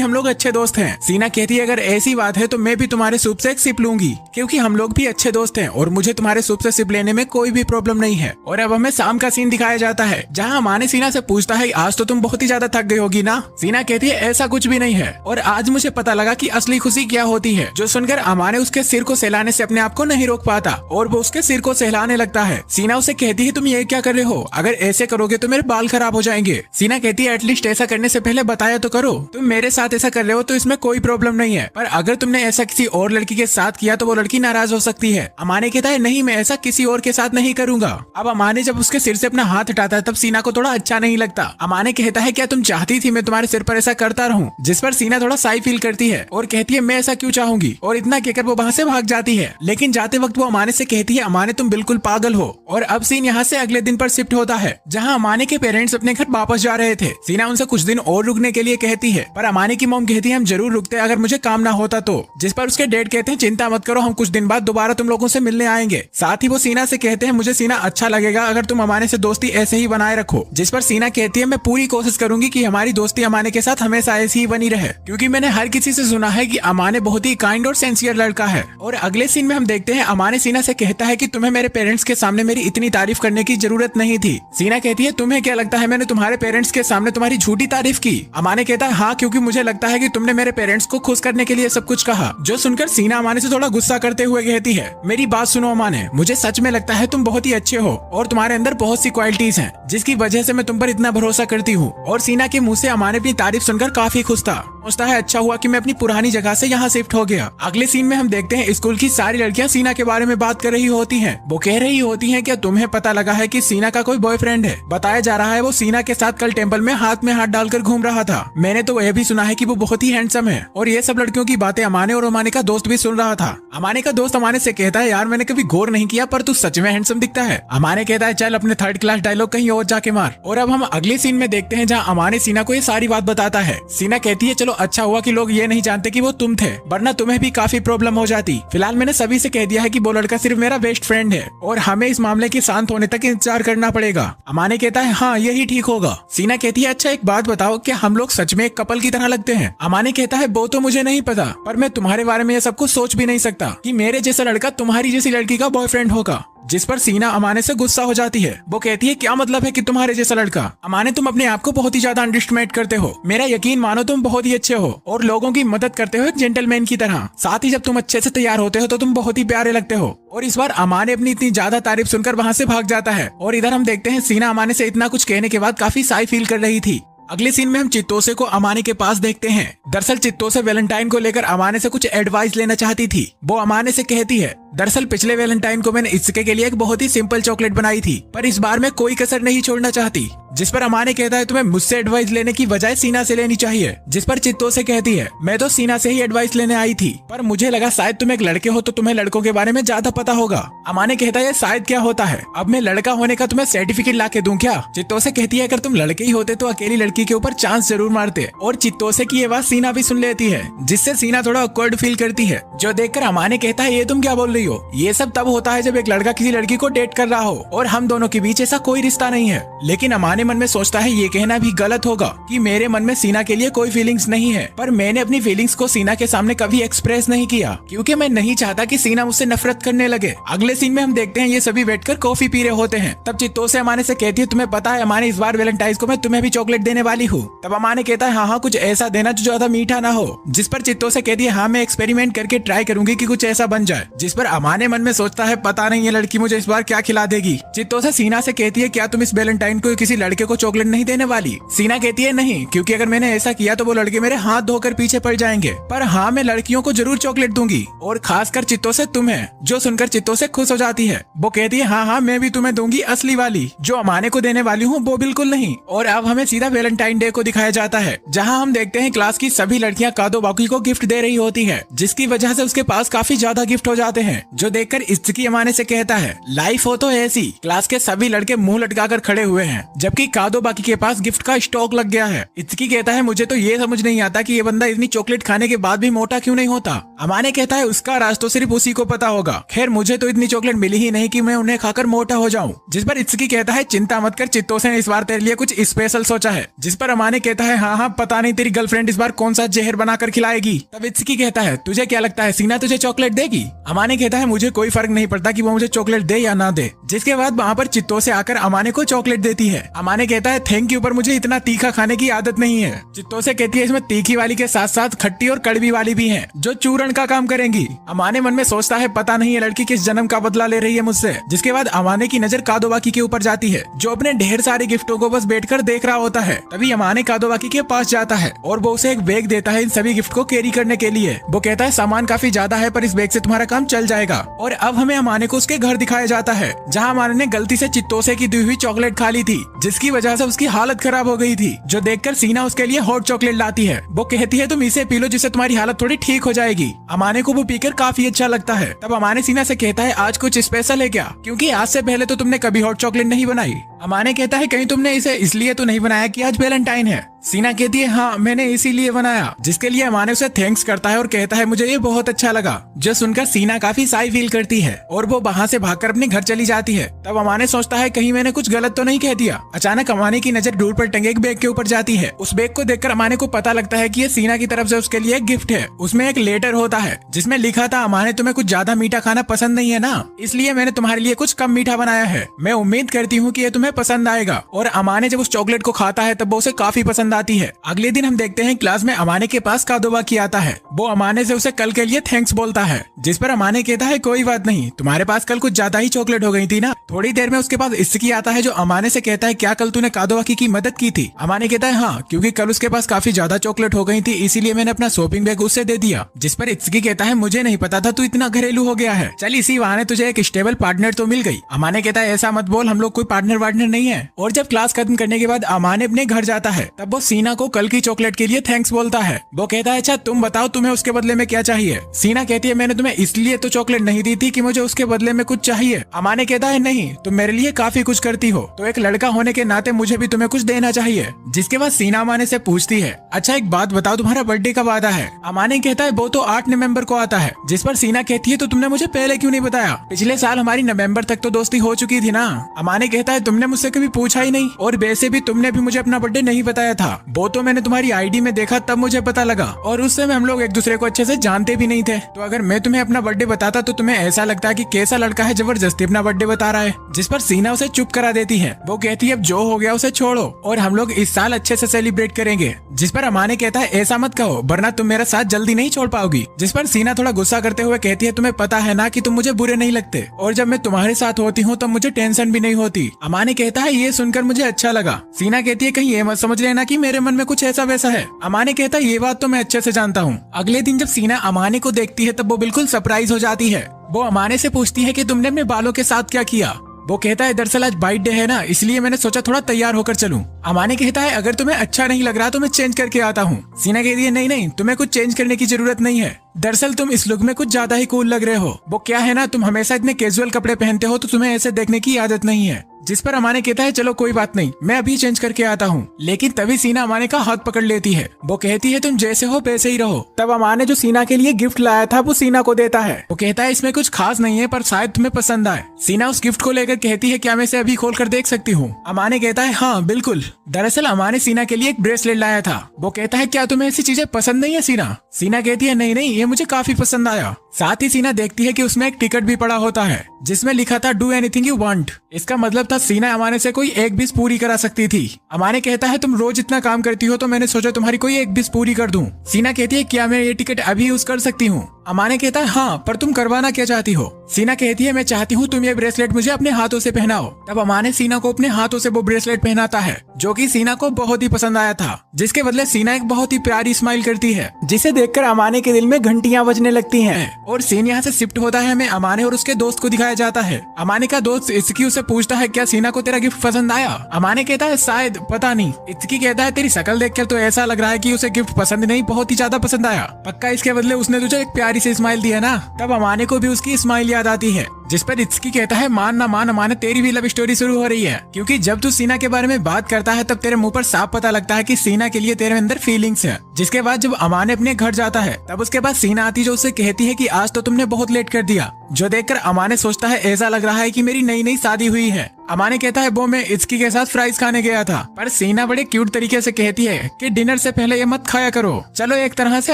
हम लोग अच्छे दोस्त हैं। सीना कहती है अगर ऐसी बात है तो मैं भी तुम्हारे सूप से एक सिप लूंगी, क्योंकि हम लोग भी अच्छे दोस्त हैं और मुझे तुम्हारे सूप से सिप लेने में कोई भी प्रॉब्लम नहीं है। और अब हमें शाम का सीन दिखाया जाता है जहाँ अमाने सीना से पूछता है आज तो तुम बहुत ही ज्यादा थक गई होगी ना? सीना कहती है ऐसा कुछ भी नहीं है और आज मुझे पता लगा कि असली खुशी क्या होती है। जो सुनकर अमाने उसके सिर को सहलाने से अपने आप को नहीं रोक पाता और वो उसके सिर को सहलाने लगता है। सीना उसे कहती है तुम ये क्या कर रहे हो? अगर ऐसे करोगे तो मेरे बाल खराब हो जाएंगे। सीना कहती है एटलीस्ट ऐसा करने से पहले बताया तो करो। तुम मेरे साथ ऐसा कर रहे हो तो इसमें कोई प्रॉब्लम नहीं है, पर अगर तुमने ऐसा किसी और लड़की के साथ किया तो वो लड़की नाराज हो सकती है। अमाने कहता है नहीं मैं ऐसा किसी और के साथ नहीं करूंगा। अब अमाने जब उसके सिर से अपना हाथ हटाता है तब सीना को थोड़ा अच्छा नहीं लगता। अमाने कहता है क्या तुम चाहती थी मैं तुम्हारे सिर पर ऐसा करता रहूं? जिस पर सीना थोड़ा साई फील करती है और कहती है मैं ऐसा क्यों चाहूंगी, और इतना कहकर वो वहाँ से भाग जाती है। लेकिन जाते वक्त वो अमाने से कहती है अमाने तुम बिल्कुल पागल हो। और अब सीन यहाँ से अगले दिन पर शिफ्ट होता है जहाँ अमाने के पेरेंट्स अपने घर वापस जा रहे थे। सीना उनसे कुछ दिन और रुकने के लिए कहती है, पर अमाने की मॉम कहती है हम जरूर रुकते अगर मुझे काम ना होता तो। जिस पर उसके डैड कहते हैं चिंता मत करो हम कुछ दिन बाद दोबारा तुम लोगों से मिलने आएंगे। साथ ही वो सीना से कहते हैं मुझे सीना अच्छा लगेगा अगर तुम अमाने से दोस्ती ऐसे ही बनाए रखो। जिस पर सीना कहती है मैं पूरी कोशिश करूंगी कि हमारी दोस्ती अमाने के साथ हमेशा ऐसी ही बनी रहे, क्योंकि मैंने हर किसी से सुना है कि अमाने बहुत ही काइंड और सिंसियर लड़का है। और अगले सीन में हम देखते हैं अमाने सीना से कहता है कि तुम्हें मेरे पेरेंट्स के सामने मेरी इतनी तारीफ करने की जरूरत नहीं थी। सीना कहती है तुम्हें क्या लगता है मैंने तुम्हारे पेरेंट्स के सामने तुम्हारी झूठी तारीफ की? अमाने कहता है हाँ क्योंकि मुझे लगता है कि तुमने मेरे पेरेंट्स को खुश करने के लिए सब कुछ कहा। जो सुनकर सीना अमाने से थोड़ा गुस्सा करते हुए कहती है मेरी बात सुनो अमाने, मुझे सच में लगता है तुम बहुत ही अच्छे हो और तुम्हारे अंदर बहुत सी क्वालिटीज हैं जिसकी वजह से मैं तुम पर इतना भरोसा करती हूँ। और सीना के मुंह से अमाने अपनी तारीफ सुनकर काफी खुश था। सोचता है अच्छा हुआ कि मैं अपनी पुरानी जगह से यहाँ शिफ्ट हो गया। अगले सीन में हम देखते हैं स्कूल की सारी लड़कियाँ सीना के बारे में बात कर रही होती हैं। वो कह रही होती हैं क्या तुम्हें पता लगा है कि सीना का कोई बॉयफ्रेंड है? बताया जा रहा है वो सीना के साथ कल टेम्पल में हाथ डालकर घूम रहा था। मैंने तो यह भी सुना है कि वो बहुत ही हैंडसम है। और ये सब लड़कियों की बातें अमाने और अमाने का दोस्त भी सुन रहा था। अमाने का दोस्त अमाने से कहता है यार मैंने कभी गौर नहीं किया पर तू सच में हैंडसम दिखता है। अमाने कहता है चल अपने थर्ड क्लास डायलॉग कहीं और जाके मार। और अब हम अगले सीन में देखते हैं जहाँ अमाने सीना को ये सारी बात बताता है। सीना कहती है चलो अच्छा हुआ कि लोग ये नहीं जानते कि वो तुम थे, वरना तुम्हें भी काफी प्रॉब्लम हो जाती। फिलहाल मैंने सभी से कह दिया है कि वो लड़का सिर्फ मेरा बेस्ट फ्रेंड है और हमें इस मामले के शांत होने तक इंतजार करना पड़ेगा। अमाने कहता है हाँ यही ठीक होगा। सीना कहती है अच्छा एक बात बताओ क्या हम लोग सच में एक कपल की तरह लगते हैं? अमाने कहता है वो तो मुझे नहीं पता, पर मैं तुम्हारे बारे में ये सब कुछ सोच भी नहीं सकता कि मेरे जैसा लड़का तुम्हारी जैसी लड़की का बॉयफ्रेंड होगा। जिस पर सीना अमाने से गुस्सा हो जाती है। वो कहती है क्या मतलब है कि तुम्हारे जैसा लड़का? अमाने तुम अपने आप को बहुत ही ज्यादा अंडरएस्टिमेट करते हो। मेरा यकीन मानो तुम बहुत ही अच्छे हो और लोगों की मदद करते हो एक जेंटलमैन की तरह। साथ ही जब तुम अच्छे से तैयार होते हो तो तुम बहुत ही प्यारे लगते हो। और इस बार अमाने अपनी इतनी ज्यादा तारीफ सुनकर वहाँ से भाग जाता है। और इधर हम देखते हैं सीना अमाने से इतना कुछ कहने के बाद काफी साई फील कर रही थी। अगले सीन में हम चित्तोसे को अमाने के पास देखते हैं। दरअसल चित्तोसे वैलेंटाइन को लेकर अमाने से कुछ एडवाइस लेना चाहती थी। वो अमाने से कहती है दरअसल पिछले वैलेंटाइन को मैंने इसके लिए एक बहुत ही सिंपल चॉकलेट बनाई थी, पर इस बार मैं कोई कसर नहीं छोड़ना चाहती। जिस पर अमाने कहता है तुम्हें मुझसे एडवाइस लेने की बजाय सीना से लेनी चाहिए। जिस पर चित्तो से कहती है मैं तो सीना से ही एडवाइस लेने आई थी, पर मुझे लगा शायद तुम एक लड़के हो तो तुम्हें लड़कों के बारे में ज्यादा पता होगा। अमाने कहता है शायद क्या होता है, अब मैं लड़का होने का तुम्हें सर्टिफिकेट ला के दूं क्या? चित्तो से कहती है अगर तुम लड़के ही होते तो अकेली लड़की के ऊपर चांस जरूर मारते। और चित्तो से की ये बात सीना भी सुन लेती है, जिससे सीना थोड़ा ऑकवर्ड फील करती है, जो देखकर अमाने कहता है ये तुम क्या बोल रही हो? ये सब तब होता है जब एक लड़का किसी लड़की को डेट कर रहा हो और हम दोनों के बीच ऐसा कोई रिश्ता नहीं है। लेकिन अमाने मन में सोचता है ये कहना भी गलत होगा कि मेरे मन में सीना के लिए कोई फीलिंग्स नहीं है, पर मैंने अपनी फीलिंग्स को सीना के सामने कभी एक्सप्रेस नहीं किया क्योंकि मैं नहीं चाहता कि सीना मुझसे नफरत करने लगे। अगले सीन में हम देखते हैं ये सभी बैठकर कॉफी पी रहे होते हैं। तब चित्तो से अमाने से कहती है तुम्हें पता है अमाने इस बार वैलेंटाइंस को मैं तुम्हें भी चॉकलेट देने वाली हूँ। तब अमाने कहता है हाँ कुछ ऐसा देना जो ज्यादा मीठा ना हो। जिस पर चित्तो से कहती है हाँ मैं एक्सपेरिमेंट करके ट्राई करूंगी कि कुछ ऐसा बन जाए। जिस पर अमाने मन में सोचता है पता नहीं ये लड़की मुझे इस बार क्या खिला देगी। चित्तो से सीना से कहती है क्या तुम इस वैलेंटाइन को किसी लड़के को चॉकलेट नहीं देने वाली? सीना कहती है नहीं, क्योंकि अगर मैंने ऐसा किया तो वो लड़के मेरे हाथ धोकर पीछे पड़ जाएंगे, पर हाँ मैं लड़कियों को जरूर चॉकलेट दूंगी, और खासकर चित्तो से तुम्हें। जो सुनकर चित्तो से खुश हो जाती है, वो कहती है हाँ मैं भी तुम्हें दूंगी असली वाली, जो अमाने को देने वाली हूँ वो बिल्कुल नहीं। और अब हमें सीधा वैलेंटाइन डे को दिखाया जाता है, जहाँ हम देखते हैं क्लास की सभी लड़कियां कादो बाकी को गिफ्ट दे रही होती है, जिसकी वजह से उसके पास काफी ज्यादा गिफ्ट हो जाते हैं। जो देखकर इत्सुकी अमाने से कहता है लाइफ हो तो ऐसी। क्लास के सभी लड़के मुंह लटकाकर खड़े हुए हैं, जबकि कादो बाकी के पास गिफ्ट का स्टॉक लग गया है। इत्सुकी कहता है मुझे तो ये समझ नहीं आता कि ये बंदा इतनी चॉकलेट खाने के बाद भी मोटा क्यों नहीं होता। अमाने कहता है उसका राज तो सिर्फ उसी को पता होगा। खैर मुझे तो इतनी चॉकलेट मिली ही नहीं कि मैं उन्हें खाकर मोटा हो जाऊं। जिस पर इत्सुकी कहता है चिंता मत कर, चित्तो ने इस बार तेरे लिए कुछ स्पेशल सोचा है। जिस पर अमाने कहता है हाँ पता नहीं तेरी गर्लफ्रेंड इस बार कौन सा जहर बनाकर खिलाएगी। तब इत्सुकी कहता है तुझे क्या लगता है सीना तुझे चॉकलेट देगी? अमाने कहता है मुझे कोई फर्क नहीं पड़ता कि वो मुझे चॉकलेट दे या ना दे। जिसके बाद वहाँ पर चित्तो से आकर अमाने को चॉकलेट देती है। अमाने कहता है थैंक यू, पर मुझे इतना तीखा खाने की आदत नहीं है। चित्तो से कहती है इसमें तीखी वाली के साथ साथ खट्टी और कड़वी वाली भी है, जो चूरण का काम करेंगी। अमाने मन में सोचता है पता नहीं ये लड़की किस जन्म का बदला ले रही है मुझसे। जिसके बाद अमाने की नजर कादोबाकी के ऊपर जाती है, जो अपने ढेर सारे गिफ्टों को बस बैठकर देख रहा होता है। तभी अमाने कादोबाकी के पास जाता है और वो उसे एक बैग देता है इन सभी गिफ्ट को कैरी करने के लिए। वो कहता है सामान काफी ज्यादा है, पर इस बैग से तुम्हारा काम चल जाएगा। और अब हमें अमाने को उसके घर दिखाया जाता है, जहाँ अमाने ने गलती से चित्तोसे की दी हुई चॉकलेट खा ली थी, जिसकी वजह से उसकी हालत खराब हो गई थी। जो देखकर सीना उसके लिए हॉट चॉकलेट लाती है। वो कहती है तुम इसे पी लो, जिससे तुम्हारी हालत थोड़ी ठीक हो जाएगी। अमाने को वो पीकर काफी अच्छा लगता है। तब अमाने सीना से कहता है आज कुछ स्पेशल है क्या, क्योंकि आज से पहले तो तुमने कभी हॉट चॉकलेट नहीं बनाई। अमाने कहता है कहीं तुमने इसे इसलिए तो नहीं बनाया कि आज वैलेंटाइन है। सीना कहती है हाँ मैंने इसीलिए बनाया, जिसके लिए अमाने उसे थैंक्स करता है और कहता है मुझे ये बहुत अच्छा लगा। जो सुनकर सीना काफी साई फील करती है और वो वहाँ से भागकर अपने घर चली जाती है। तब अमाने सोचता है कहीं मैंने कुछ गलत तो नहीं कह दिया। अचानक अमाने की नजर दूर पर टंगे एक बैग के ऊपर जाती है। उस बैग को देखकर अमाने को पता लगता है कि ये सीना की तरफ से उसके लिए एक गिफ्ट है। उसमें एक लेटर होता है जिसमें लिखा था अमाने तुम्हें कुछ ज्यादा मीठा खाना पसंद नहीं है ना, इसलिए मैंने तुम्हारे लिए कुछ कम मीठा बनाया है। मैं उम्मीद करती हूँ कि ये तुम्हें पसंद आएगा। और अमाने जब उस चॉकलेट को खाता है तब वो उसे काफी पसंद आती है। अगले दिन हम देखते हैं क्लास में अमाने के पास कादोबाकी आता है। वो अमाने से उसे कल के लिए थैंक्स बोलता है, जिस पर अमाने कहता है कोई बात नहीं, तुम्हारे पास कल कुछ ज्यादा ही चॉकलेट हो गई थी ना। थोड़ी देर में उसके पास इत्सुकी आता है, जो अमाने से कहता है क्या कल तूने कादोबाकी की मदद की थी? अमाने कहता है हाँ, क्योंकि कल उसके पास काफी ज्यादा चॉकलेट हो गई थी, इसीलिए मैंने अपना शॉपिंग बैग उससे दे दिया। जिस पर इत्सुकी कहता है मुझे नहीं पता था तू इतना घरेलू हो गया है, चल इसी बहाने तुझे एक स्टेबल पार्टनर तो मिल गई। अमाने कहता है ऐसा मत बोल, हम लोग कोई पार्टनर वार्टनर नहीं है। और जब क्लास खत्म करने के बाद अमाने अपने घर जाता है, तब वो सीना को कल की चॉकलेट के लिए थैंक्स बोलता है। वो कहता है अच्छा तुम बताओ तुम्हें उसके बदले में क्या चाहिए? सीना कहती है मैंने तुम्हें इसलिए तो चॉकलेट नहीं दी थी कि मुझे उसके बदले में कुछ चाहिए। अमाने कहता है नहीं, तुम मेरे लिए काफी कुछ करती हो, तो एक लड़का होने के नाते मुझे भी तुम्हें कुछ देना चाहिए। जिसके बाद सीना अमाने से पूछती है अच्छा एक बात बताओ, तुम्हारा बर्थडे कब आता है? अमाने कहता है वो तो 8 नवंबर को आता है। जिस पर सीना कहती है तो तुमने मुझे पहले क्यों नहीं बताया? पिछले साल हमारी नवंबर तक तो दोस्ती हो चुकी थी ना। अमाने कहता है तुमने मुझसे कभी पूछा ही नहीं, और वैसे भी तुमने भी मुझे अपना बर्थडे नहीं बताया था। वो तो मैंने तुम्हारी आईडी में देखा तब मुझे पता लगा, और उस समय हम लोग एक दूसरे को अच्छे से जानते भी नहीं थे। तो अगर मैं तुम्हें अपना बर्थडे बताता तो तुम्हें ऐसा लगता है कि कैसा लड़का है जबरदस्ती अपना बर्थडे बता रहा है। जिस पर सीना उसे चुप करा देती है। वो कहती है अब जो हो गया उसे छोड़ो और हम लोग इस साल अच्छे से सेलिब्रेट करेंगे। जिस पर अमाने कहता है ऐसा मत कहो, वरना तुम मेरा साथ जल्दी नहीं छोड़ पाओगी। जिस पर सीना थोड़ा गुस्सा करते हुए कहती है तुम्हें पता है ना कि तुम मुझे बुरे नहीं लगते, और जब मैं तुम्हारे साथ होती हूँ तो मुझे टेंशन भी नहीं होती। अमाने कहता है ये सुनकर मुझे अच्छा लगा। सीना कहती है कहीं ये मत समझ लेना कि मेरे मन में कुछ ऐसा वैसा है। अमाने कहता है ये बात तो मैं अच्छे से जानता हूँ। अगले दिन जब सीना अमाने को देखती है तब वो बिल्कुल सरप्राइज हो जाती है। वो अमाने से पूछती है कि तुमने अपने बालों के साथ क्या किया। वो कहता है दरअसल आज बाइट डे है ना, इसलिए मैंने सोचा थोड़ा तैयार होकर चलूं। अमाने कहता है अगर तुम्हें अच्छा नहीं लग रहा तो मैं चेंज करके आता हूँ। सीना कहती है नहीं नहीं, तुम्हें कुछ चेंज करने की जरूरत नहीं है। दरअसल तुम इस लुक में कुछ ज्यादा ही कूल लग रहे हो। वो क्या है ना, तुम हमेशा इतने कैजुअल कपड़े पहनते हो तो तुम्हें ऐसे देखने की आदत नहीं है। जिस पर अमाने कहता है चलो कोई बात नहीं, मैं अभी चेंज करके आता हूँ। लेकिन तभी सीना अमाने का हाथ पकड़ लेती है। वो कहती है तुम जैसे हो वैसे ही रहो। तब अमाने जो सीना के लिए गिफ्ट लाया था वो सीना को देता है। वो कहता है इसमें कुछ खास नहीं है पर शायद तुम्हें पसंद आए। सीना उस गिफ्ट को लेकर कहती है क्या मैं इसे अभी खोल कर देख सकती हूँ। अमाने कहता है हाँ बिल्कुल। दरअसल अमाने सीना के लिए एक ब्रेसलेट लाया था। वो कहता है क्या तुम्हें ऐसी चीजें पसंद नहीं है सीना। सीना कहती है नहीं नहीं, ये मुझे काफी पसंद आया। साथ ही सीना देखती है कि उसमें एक टिकट भी पड़ा होता है जिसमें लिखा था डू एनीथिंग यू वांट। इसका मतलब था सीना अमाने से कोई एक विश पूरी करा सकती थी। अमाने कहता है तुम रोज इतना काम करती हो तो मैंने सोचा तुम्हारी कोई एक विश पूरी कर दूं। सीना कहती है क्या मैं ये टिकट अभी यूज कर सकती हूँ। अमाने कहता है हाँ, पर तुम करवाना क्या चाहती हो। सीना कहती है मैं चाहती हूँ तुम ये ब्रेसलेट मुझे अपने हाथों से पहनाओ। तब अमाने सीना को अपने हाथों से वो ब्रेसलेट पहनाता है जो कि सीना को बहुत ही पसंद आया था। जिसके बदले सीना एक बहुत ही प्यारी स्माइल करती है जिसे देखकर अमाने के दिल में घंटियां बजने लगती हैं। और सीन यहाँ से शिफ्ट होता है, हमें अमाने और उसके दोस्त को दिखाया जाता है। अमाने का दोस्त इत्सुकी उसे पूछता है क्या सीना को तेरा गिफ्ट पसंद आया। अमाने कहता है शायद, पता नहीं। इत्सुकी कहता है तेरी शक्ल देखकर तो ऐसा लग रहा है कि उसे गिफ्ट पसंद नहीं, बहुत ही ज्यादा पसंद आया। पक्का इसके बदले उसने तुझे एक प्यारी सी स्माइल दी है ना। तब अमाने को भी उसकी स्माइल याद आती है जिस पर इत्सुकी कहता है मान ना मान अमाने, तेरी भी लव स्टोरी शुरू हो रही है। क्योंकि जब तू सीना के बारे में बात करता है तब तेरे मुंह पर साफ पता लगता है कि सीना के लिए तेरे अंदर फीलिंग्स है। जिसके बाद जब अमाने अपने घर जाता है तब उसके बाद सीना आती जो उसे कहती है कि आज तो तुमने बहुत लेट कर दिया। जो देखकर अमाने सोचता है ऐसा लग रहा है कि मेरी नई नई शादी हुई है। अमाने कहता है वो मैं इत्सुकी के साथ फ्राइज खाने गया था। पर सीना बड़े क्यूट तरीके से कहती है कि डिनर से पहले ये मत खाया करो। चलो एक तरह से